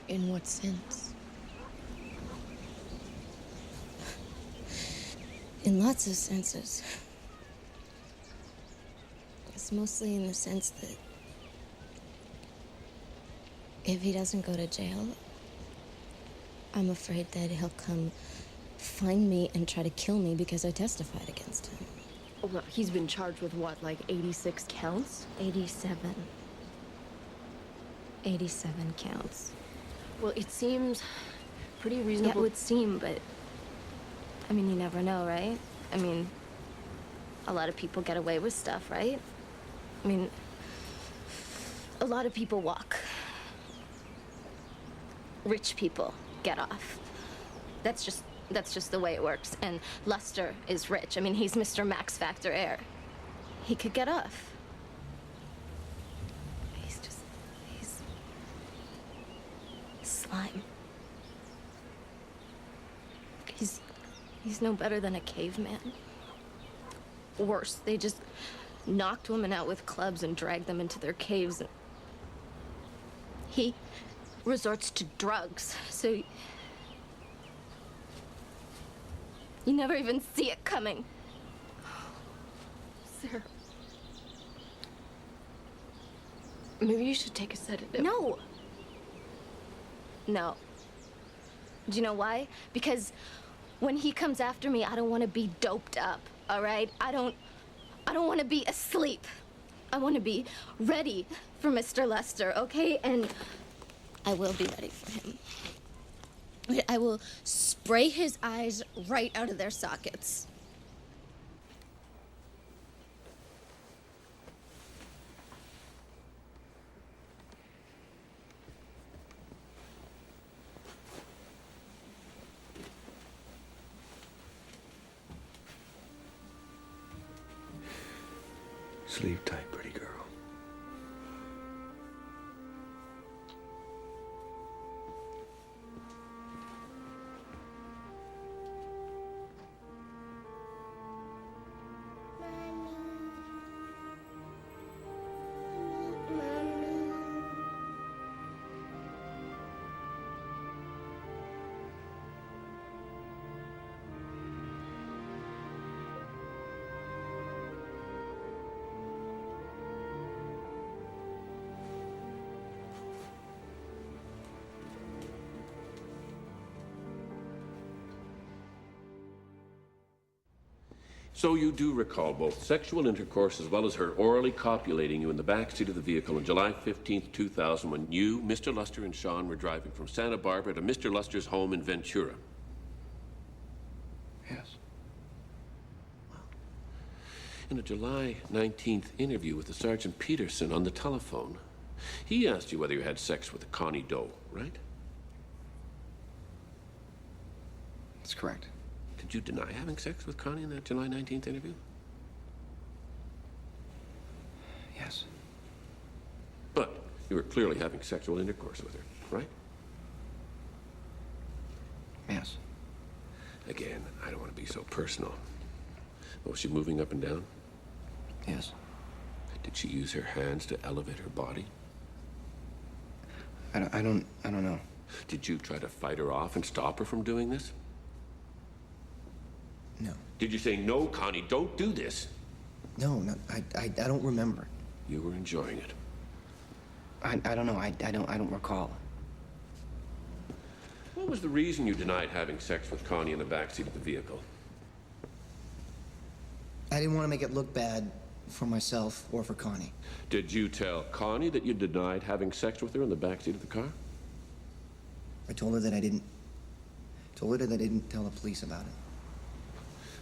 S3: In what sense? In lots of senses. It's mostly in the sense that if he doesn't go to jail, I'm afraid that he'll come find me and try to kill me because I testified against him.
S10: Well, he's been charged with what, like 86 counts?
S3: 87. 87 counts.
S10: Well, it seems pretty
S3: Yeah,
S10: reasonable.
S3: it would seem, but I mean, you never know, right? I mean, a lot of people get away with stuff, right? I mean, a lot of people walk. Rich people get off. That's just the way it works. And Lester is rich. I mean, he's Mr. Max Factor heir. He could get off. He's slime. He's no better than a caveman. Worse, they just knocked women out with clubs and dragged them into their caves. And he resorts to drugs, so you never even see it coming. Sarah. Maybe you should take a sedative. No. No. Do you know why? Because when he comes after me, I don't want to be doped up, all right? I don't want to be asleep. I want to be ready for Mr. Lester, okay? And I will be ready for him. I will spray his eyes right out of their sockets.
S13: Sleep tight, pretty girl.
S16: So you do recall both sexual intercourse as well as her orally copulating you in the backseat of the vehicle on July 15th, 2000, when you, Mr. Luster, and Sean were driving from Santa Barbara to Mr. Luster's home in Ventura.
S13: Yes.
S16: In a July 19th interview with the Sergeant Peterson on the telephone, he asked you whether you had sex with Connie Doe, right?
S6: That's correct.
S16: Did you deny having sex with Connie in that July 19th interview?
S6: Yes.
S16: But you were clearly having sexual intercourse with her, right?
S6: Yes.
S16: Again, I don't want to be so personal. But was she moving up and down?
S6: Yes.
S16: Did she use her hands to elevate her body?
S6: I don't know.
S16: Did you try to fight her off and stop her from doing this?
S6: No.
S16: Did you say, no, Connie, don't do this?
S6: No, I don't remember.
S16: You were enjoying it.
S6: I don't know. I don't recall.
S16: What was the reason you denied having sex with Connie in the backseat of the vehicle?
S6: I didn't want to make it look bad for myself or for Connie.
S16: Did you tell Connie that you denied having sex with her in the backseat of the car?
S6: I told her that I didn't. Told her that I didn't tell the police about it.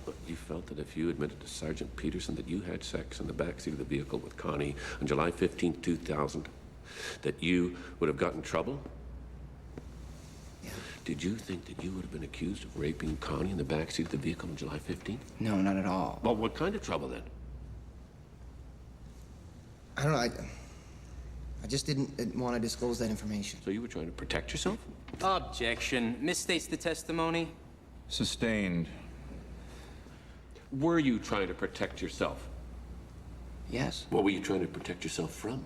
S16: But you felt that if you admitted to Sergeant Peterson that you had sex in the backseat of the vehicle with Connie on July 15, 2000, that you would have gotten in trouble?
S6: Yeah.
S16: Did you think that you would have been accused of raping Connie in the backseat of the vehicle on July 15th?
S6: No, not at all.
S16: Well, what kind of trouble then?
S6: I don't know. I just didn't want to disclose that information.
S16: So you were trying to protect yourself?
S12: Objection. Misstates the testimony.
S17: Sustained.
S16: Were you trying to protect yourself?
S6: Yes.
S16: What were you trying to protect yourself from?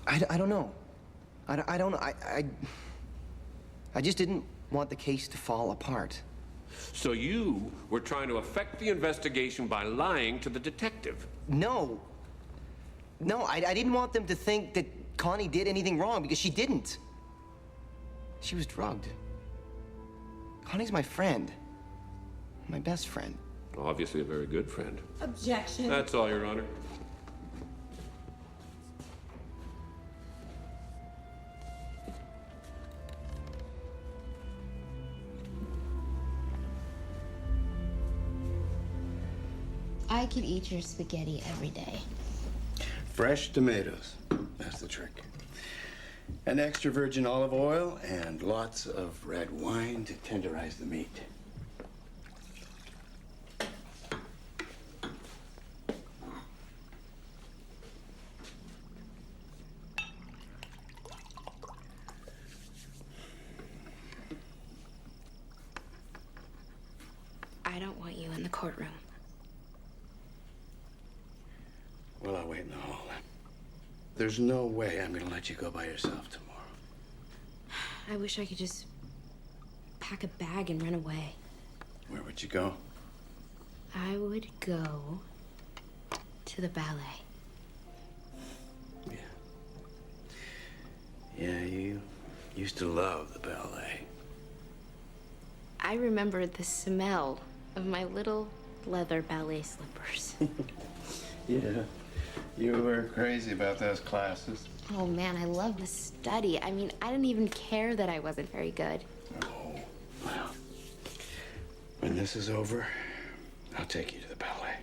S6: I don't know. I don't know. I just didn't want the case to fall apart.
S16: So you were trying to affect the investigation by lying to the detective?
S6: No. No, I didn't want them to think that Connie did anything wrong, because she didn't. She was drugged. Connie's my friend. My best friend.
S16: Obviously a very good friend.
S11: Objection.
S16: That's all, Your Honor.
S1: I could eat your spaghetti every day.
S8: Fresh tomatoes. That's the trick. And extra virgin olive oil and lots of red wine to tenderize the meat.
S11: I don't want you in the courtroom.
S8: Well, I'll wait in the hall then. There's no way I'm gonna let you go by yourself tomorrow.
S11: I wish I could just pack a bag and run away.
S8: Where would you go?
S11: I would go to the ballet.
S8: Yeah, you used to love the ballet.
S11: I remember the smell of my little leather ballet slippers.
S8: Yeah, you were crazy about those classes.
S11: Oh man, I love the study. I mean, I didn't even care that I wasn't very good.
S8: Oh, well. When this is over, I'll take you to the ballet.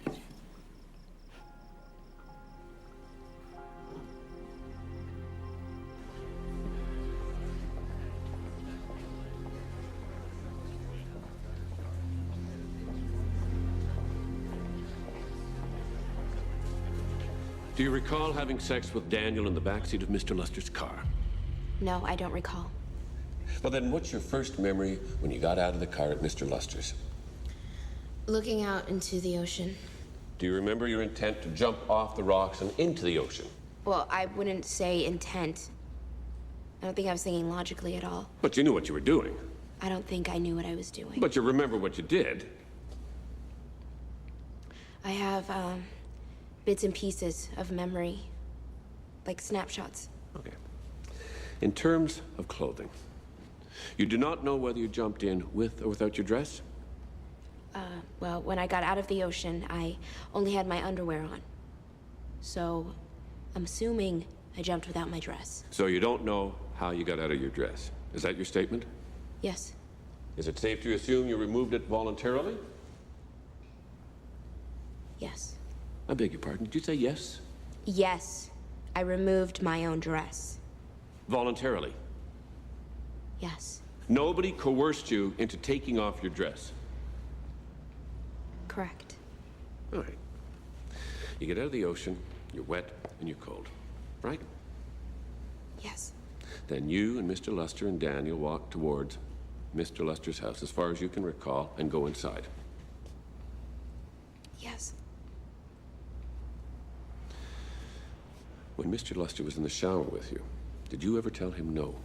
S16: Do you recall having sex with Daniel in the backseat of Mr. Luster's car?
S11: No, I don't recall.
S16: Well, then what's your first memory when you got out of the car at Mr. Luster's?
S11: Looking out into the ocean.
S16: Do you remember your intent to jump off the rocks and into the ocean?
S11: Well, I wouldn't say intent. I don't think I was thinking logically at all.
S16: But you knew what you were doing.
S11: I don't think I knew what I was doing.
S16: But you remember what you did.
S11: I have, bits and pieces of memory. Like snapshots.
S16: Okay. In terms of clothing, you do not know whether you jumped in with or without your dress?
S11: Well, when I got out of the ocean, I only had my underwear on. So, I'm assuming I jumped without my dress.
S16: So you don't know how you got out of your dress. Is that your statement?
S11: Yes.
S16: Is it safe to assume you removed it voluntarily?
S11: Yes.
S16: I beg your pardon. Did you say yes?
S11: Yes. I removed my own dress.
S16: Voluntarily?
S11: Yes.
S16: Nobody coerced you into taking off your dress?
S11: Correct.
S16: All right. You get out of the ocean, you're wet and you're cold, right?
S11: Yes.
S16: Then you and Mr. Luster and Daniel walk towards Mr. Luster's house as far as you can recall and go inside.
S11: Yes.
S16: When Mr. Luster was in the shower with you, did you ever tell him no?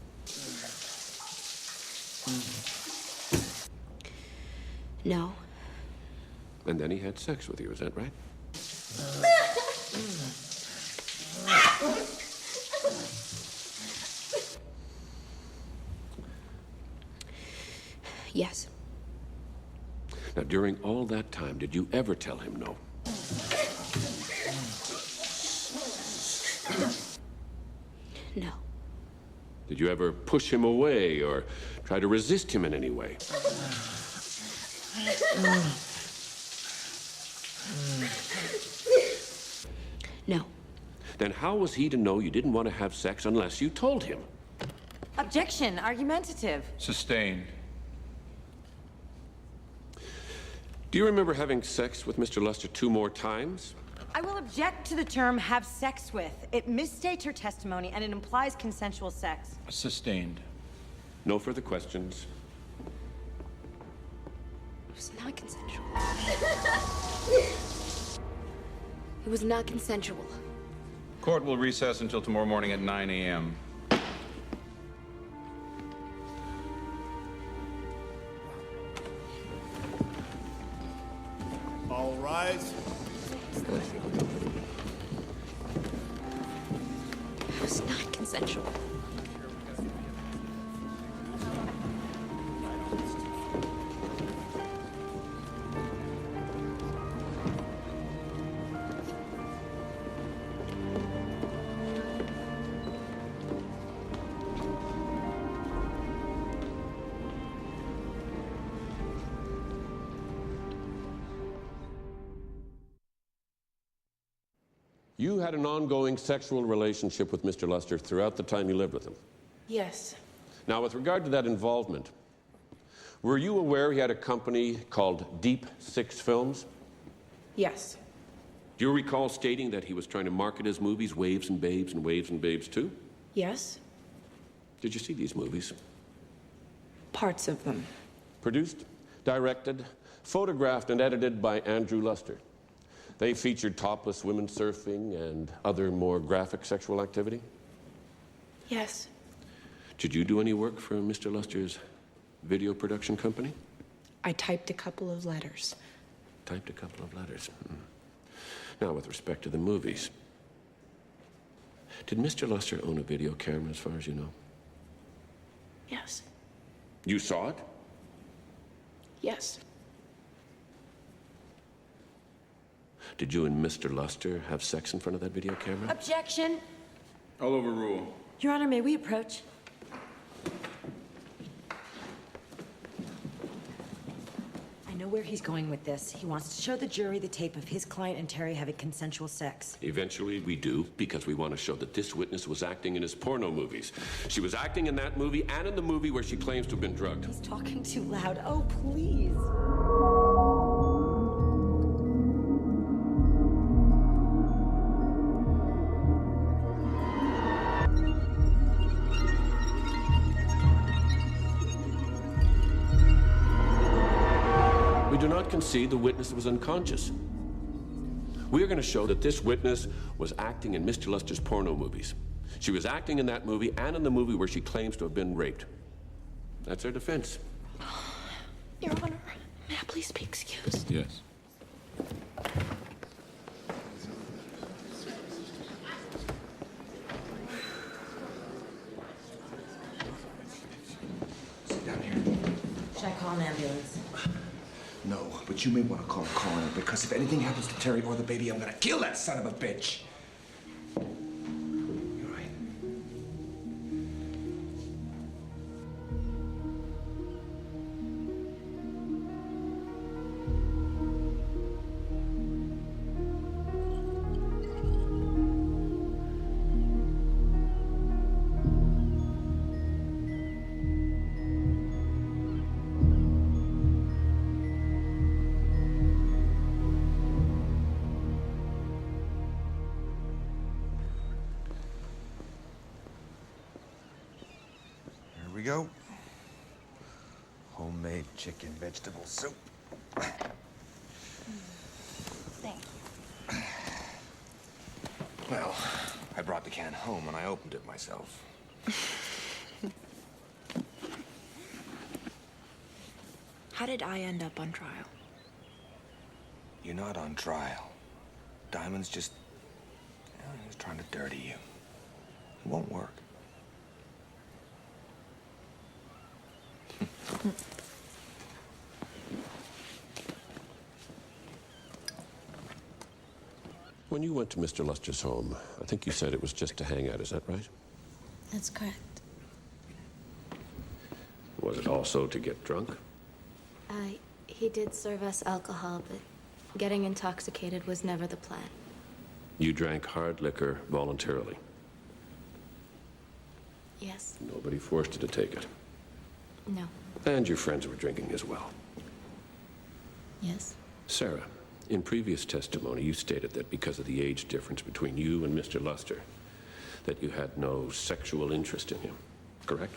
S11: No.
S16: And then he had sex with you, is that right?
S11: Yes.
S16: Now, during all that time, did you ever tell him no?
S11: No.
S16: Did you ever push him away or try to resist him in any way?
S11: No.
S16: Then how was he to know you didn't want to have sex unless you told him?
S11: Objection. Argumentative.
S17: Sustained.
S16: Do you remember having sex with Mr. Luster 2 more times?
S11: I will object to the term have sex with. It misstates her testimony and it implies consensual sex.
S17: Sustained.
S16: No further questions.
S11: It was not consensual. It was not consensual.
S17: Court will recess until tomorrow morning at 9 a.m.
S21: All rise.
S11: It was not consensual.
S16: You had an ongoing sexual relationship with Mr. Luster throughout the time you lived with him.
S14: Yes.
S16: Now, with regard to that involvement, were you aware he had a company called Deep Six Films?
S14: Yes.
S16: Do you recall stating that he was trying to market his movies, Waves and Babes and Waves and Babes too?
S14: Yes.
S16: Did you see these movies?
S14: Parts of them.
S16: Produced, directed, photographed, and edited by Andrew Luster. They featured topless women surfing and other more graphic sexual activity?
S14: Yes.
S16: Did you do any work for Mr. Luster's video production company?
S14: I typed a couple of letters.
S16: Typed a couple of letters. Now, with respect to the movies, did Mr. Luster own a video camera as far as you know?
S14: Yes.
S16: You saw it?
S14: Yes.
S16: Did you and Mr. Luster have sex in front of that video camera?
S11: Objection.
S17: I'll overrule.
S11: Your Honor, may we approach? I know where he's going with this. He wants to show the jury the tape of his client and Terry having consensual sex.
S16: Eventually, we do, because we want to show that this witness was acting in his porno movies. She was acting in that movie and in the movie where she claims to have been drugged.
S11: He's talking too loud. Oh, please.
S16: We do not concede the witness was unconscious. We are going to show that this witness was acting in Mr. Luster's porno movies. She was acting in that movie and in the movie where she claims to have been raped. That's her defense.
S14: Your Honor, may I please be excused?
S16: Yes.
S13: Sit down here.
S11: Should I call an ambulance?
S13: No, but you may want to call a coroner, because if anything happens to Terry or the baby, I'm gonna kill that son of a bitch. You all right? Here we go. Homemade chicken vegetable soup.
S10: Thank you.
S13: Well, I brought the can home and I opened it myself.
S14: How did I end up on trial?
S13: You're not on trial. Diamond's just... he was trying to dirty you. It won't work.
S16: When you went to Mr. Luster's home, I think you said it was just to hang out, is that right?
S3: That's correct.
S16: Was it also to get drunk?
S3: He did serve us alcohol, but getting intoxicated was never the plan.
S16: You drank hard liquor voluntarily.
S3: Yes.
S16: Nobody forced you to take it.
S3: No.
S16: And your friends were drinking as well.
S3: Yes.
S16: Sarah, in previous testimony, you stated that because of the age difference between you and Mr. Luster, that you had no sexual interest in him, correct?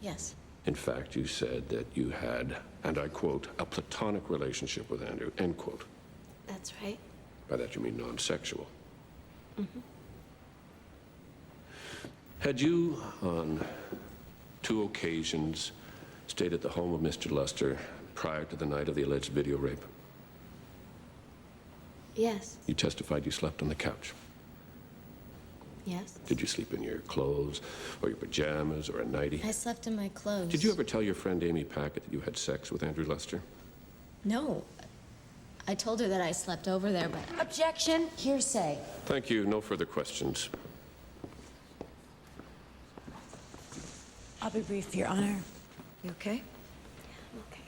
S3: Yes.
S16: In fact, you said that you had, and I quote, a platonic relationship with Andrew, end quote.
S3: That's right.
S16: By that you mean non-sexual.
S3: Mm-hmm.
S16: Had you, on 2 occasions, stayed at the home of Mr. Luster prior to the night of the alleged video rape?
S3: Yes.
S16: You testified you slept on the couch.
S3: Yes.
S16: Did you sleep in your clothes, or your pajamas, or a nightie?
S3: I slept in my clothes.
S16: Did you ever tell your friend Amy Packett that you had sex with Andrew Luster?
S3: No. I told her that I slept over there, but...
S11: Objection. Hearsay.
S16: Thank you. No further questions.
S11: I'll be brief, Your Honor. You okay?
S3: Yeah, I'm okay.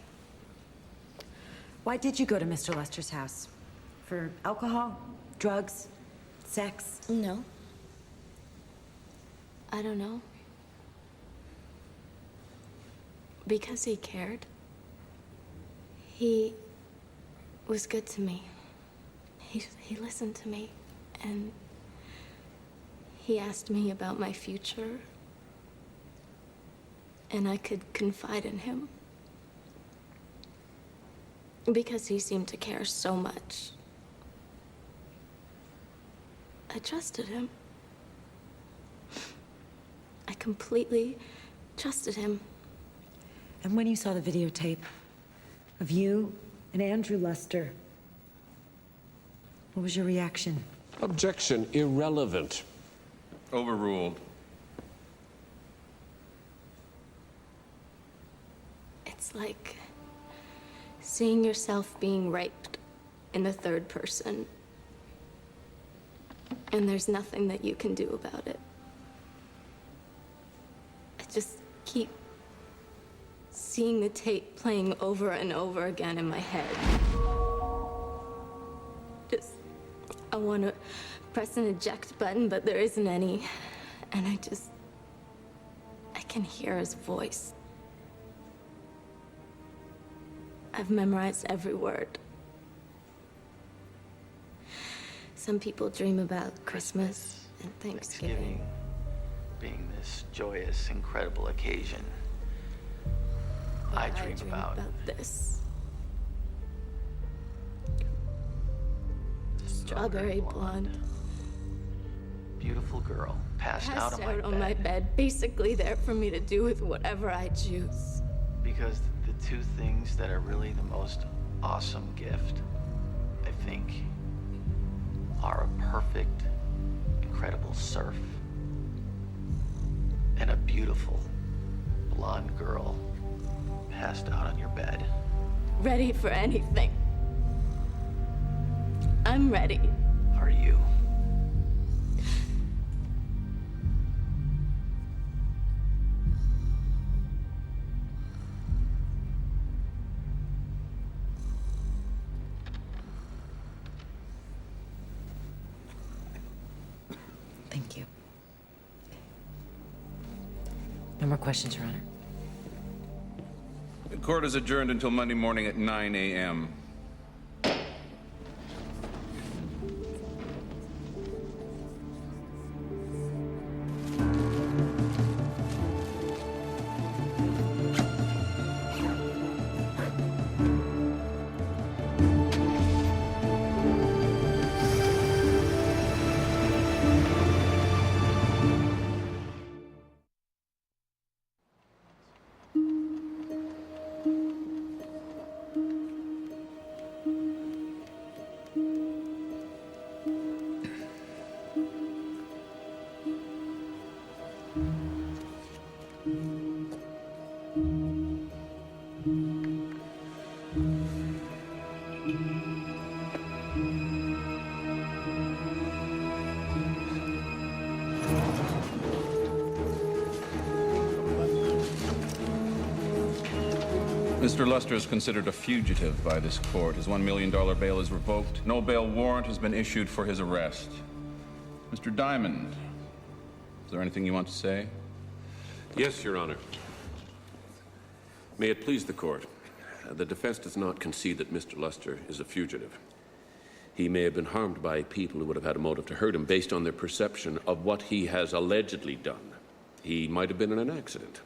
S11: Why did you go to Mr. Luster's house? For alcohol? Drugs? Sex?
S3: No. I don't know. Because he cared. He was good to me. He listened to me, and he asked me about my future, and I could confide in him. Because he seemed to care so much. I trusted him. I completely trusted him.
S11: And when you saw the videotape of you and Andrew Luster, what was your reaction?
S16: Objection, irrelevant.
S17: Overruled.
S3: It's like seeing yourself being raped in the third person. And there's nothing that you can do about it. I just keep seeing the tape playing over and over again in my head. I want to press an eject button, but there isn't any. And I can hear his voice. I've memorized every word. Some people dream about Christmas and Thanksgiving.
S5: Being this joyous, incredible occasion. I dream about
S3: this. Strawberry blonde.
S5: Beautiful girl, passed out
S3: on my bed, basically there for me to do with whatever I choose.
S5: Because the two things that are really the most awesome gift, I think, are a perfect, incredible surf and a beautiful blonde girl passed out on your bed.
S3: Ready for anything. I'm ready.
S5: Are you?
S11: Thank you. No more questions, Your Honor.
S17: The court is adjourned until Monday morning at 9 a.m. Mr. Luster is considered a fugitive by this court. His $1 million bail is revoked. No bail warrant has been issued for his arrest. Mr. Diamond, is there anything you want to say?
S16: Yes, Your Honor. May it please the court. The defense does not concede that Mr. Luster is a fugitive. He may have been harmed by people who would have had a motive to hurt him based on their perception of what he has allegedly done. He might have been in an accident.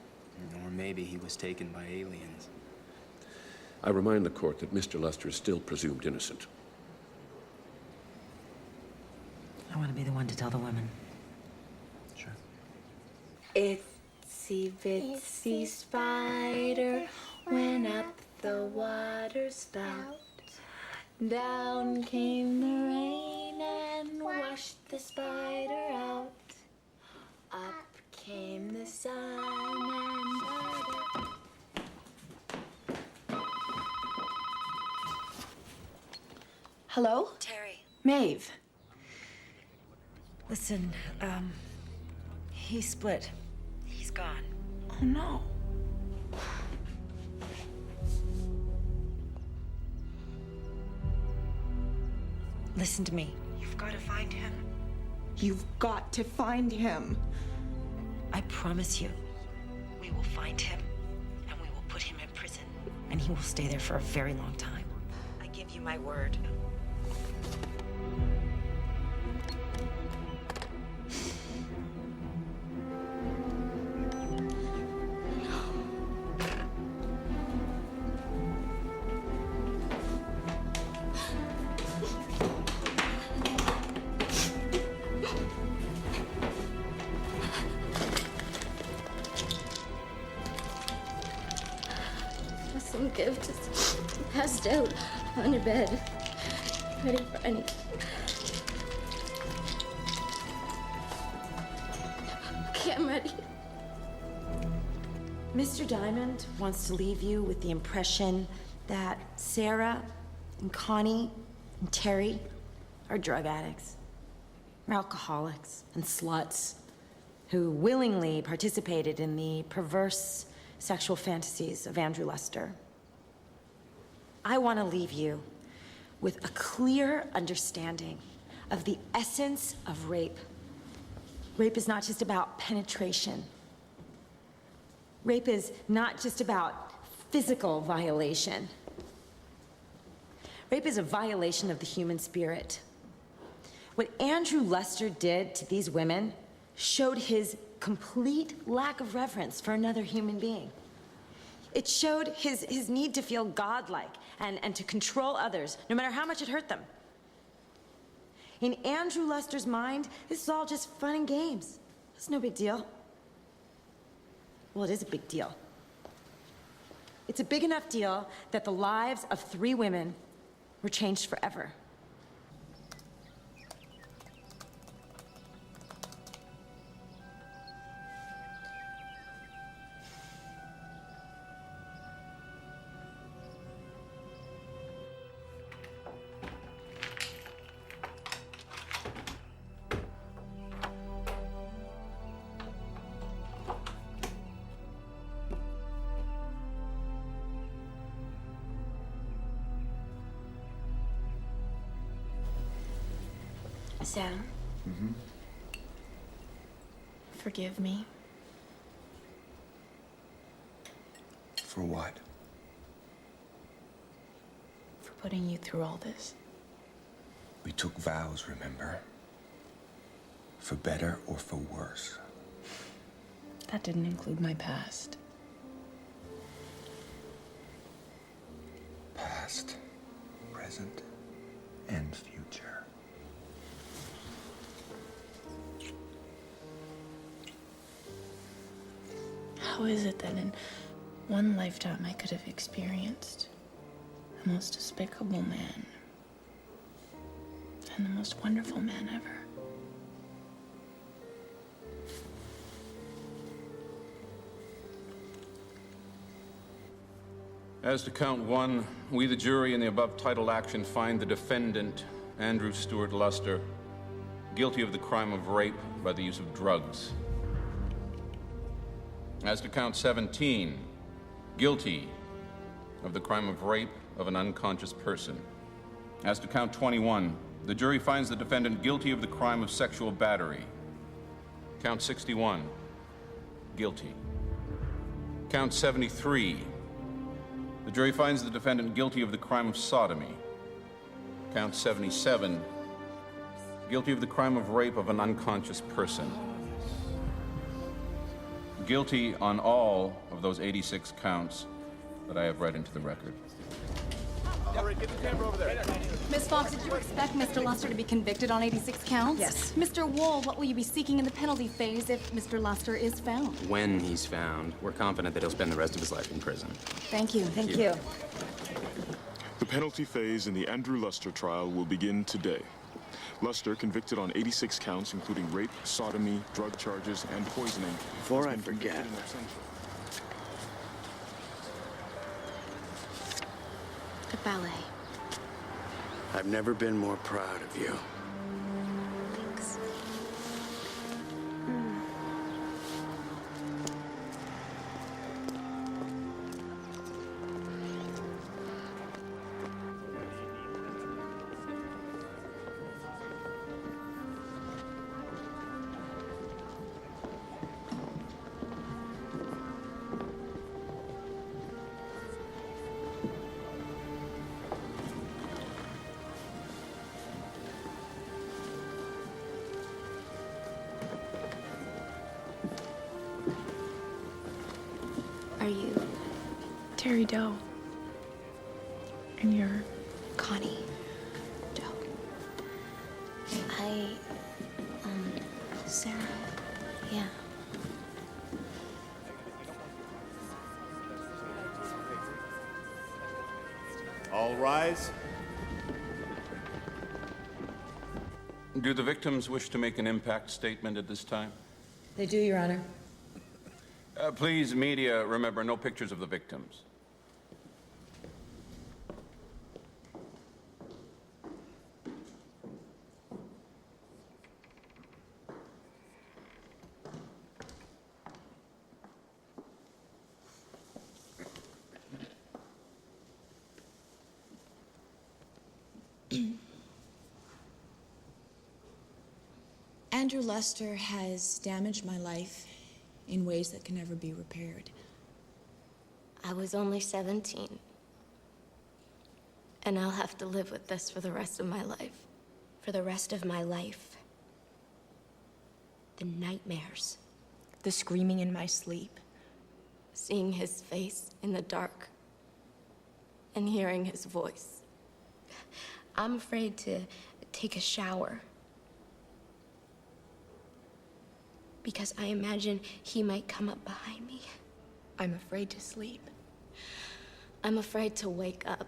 S12: Or maybe he was taken by aliens.
S16: I remind the court that Mr. Luster is still presumed innocent.
S11: I want to be the one to tell the women.
S12: Sure.
S1: Itsy bitsy spider went up the water spout. Down came the rain and washed the spider out. Up came the sun and burned it.
S14: Hello?
S15: Terry.
S14: Maeve.
S11: Listen, he split. He's gone.
S14: Oh, no.
S11: Listen to me. You've got to find him.
S14: You've got to find him.
S11: I promise you, we will find him, and we will put him in prison, and he will stay there for a very long time. I give you my word.
S3: Some gift is passed out on your bed, ready for any. Okay, I'm ready.
S11: Mr. Diamond wants to leave you with the impression that Sarah and Connie and Terry are drug addicts, or alcoholics and sluts who willingly participated in the perverse sexual fantasies of Andrew Luster. I want to leave you with a clear understanding of the essence of rape. Rape is not just about penetration. Rape is not just about physical violation. Rape is a violation of the human spirit. What Andrew Luster did to these women showed his complete lack of reverence for another human being. It showed his need to feel godlike and to control others, no matter how much it hurt them. In Andrew Luster's mind, this is all just fun and games. It's no big deal. Well, it is a big deal. It's a big enough deal that the lives of 3 women were changed forever.
S14: Sam.
S8: Mm-hmm.
S14: Forgive me.
S13: For what?
S14: For putting you through all this.
S13: We took vows, remember? For better or for worse.
S14: That didn't include my past.
S13: Past, present, and future.
S14: How is it that in one lifetime I could have experienced the most despicable man and the most wonderful man ever?
S17: As to count 1, we, the jury, in the above titled action find the defendant, Andrew Stewart Luster, guilty of the crime of rape by the use of drugs. As to count 17, guilty of the crime of rape of an unconscious person. As to count 21, the jury finds the defendant guilty of the crime of sexual battery. Count 61, guilty. Count 73, the jury finds the defendant guilty of the crime of sodomy. Count 77, guilty of the crime of rape of an unconscious person. Guilty on all of those 86 counts that I have read into the record.
S2: All right, get the camera over there.
S21: Miss Fox, did you expect Mr. Luster to be convicted on 86 counts?
S11: Yes.
S21: Mr. Wool, what will you be seeking in the penalty phase if Mr. Luster is found?
S12: When he's found, we're confident that he'll spend the rest of his life in prison.
S21: Thank you.
S11: Thank you.
S19: The penalty phase in the Andrew Luster trial will begin today. Luster, convicted on 86 counts, including rape, sodomy, drug charges, and poisoning.
S4: Before I forget,
S10: The ballet.
S8: I've never been more proud of you.
S10: Thanks.
S14: Terry Doe. And you're
S3: Connie Doe. Sarah. Yeah.
S17: All rise. Do the victims wish to make an impact statement at this time?
S11: They do, Your Honor.
S17: Please, media, remember, no pictures of the victims.
S9: Andrew Luster has damaged my life in ways that can never be repaired.
S3: I was only 17. And I'll have to live with this for the rest of my life.
S9: For the rest of my life. The nightmares. The screaming in my sleep.
S3: Seeing his face in the dark. And hearing his voice.
S9: I'm afraid to take a shower. Because I imagine he might come up behind me. I'm afraid to sleep.
S3: I'm afraid to wake up.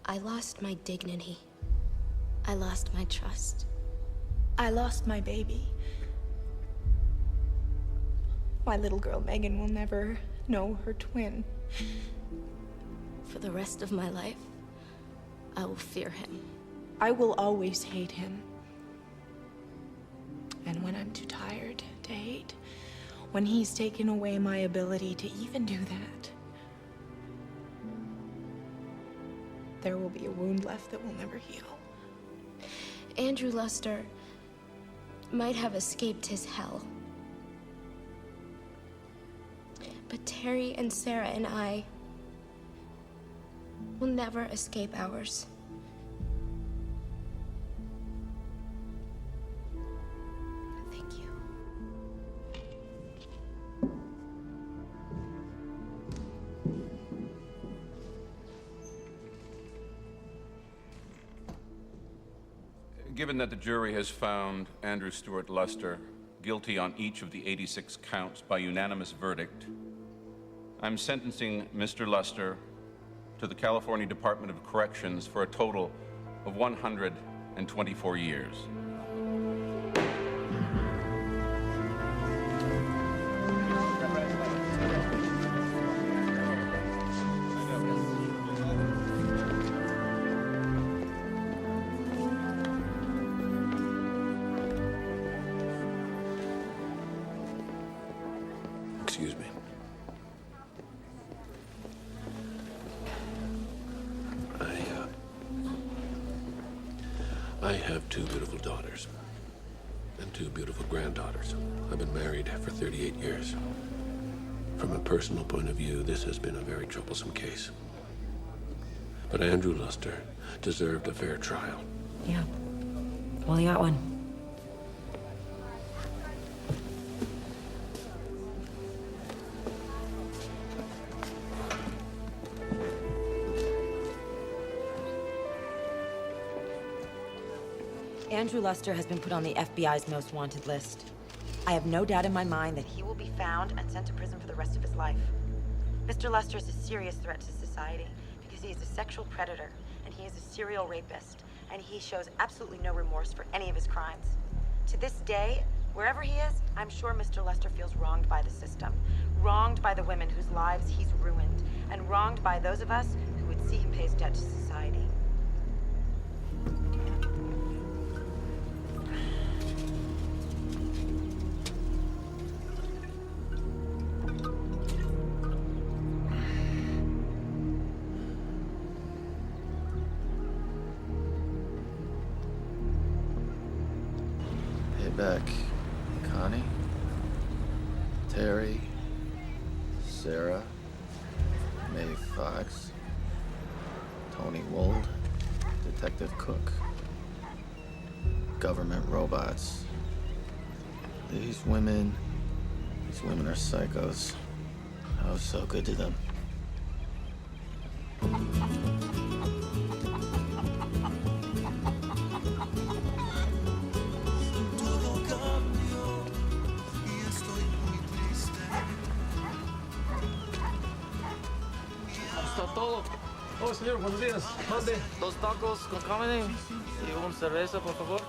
S9: I lost my dignity.
S3: I lost my trust.
S9: I lost my baby. My little girl Megan will never know her twin.
S3: For the rest of my life, I will fear him.
S9: I will always hate him. And when I'm too tired to hate, when he's taken away my ability to even do that, there will be a wound left that will never heal. Andrew Luster might have escaped his hell. But Terry and Sarah and I will never escape ours. Thank you.
S17: Given that the jury has found Andrew Stewart Luster guilty on each of the 86 counts by unanimous verdict, I'm sentencing Mr. Luster to the California Department of Corrections for a total of 124 years.
S16: Excuse me. I have two beautiful daughters and two beautiful granddaughters. I've been married for 38 years. From a personal point of view, this has been a very troublesome case. But Andrew Luster deserved a fair trial.
S11: Yeah. Well, he got one. Andrew Luster has been put on the FBI's most wanted list. I have no doubt in my mind that he will be found and sent to prison for the rest of his life. Mr. Luster is a serious threat to society because he is a sexual predator and he is a serial rapist, and he shows absolutely no remorse for any of his crimes. To this day, wherever he is, I'm sure Mr. Luster feels wronged by the system, wronged by the women whose lives he's ruined, and wronged by those of us who would see him pay his debt to society.
S5: Back, Connie, Terry, Sarah, Mae Fox, Tony Wold, Detective Cook, government robots. These women These women are psychos. I was so good to them. Está todo.
S18: Oh, señor, buenos días. ¿Dónde?
S5: 2 tacos con carne y una cerveza, por favor.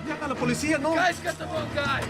S18: ¡Llama a la policía, no!
S5: Guys, get the wrong guy!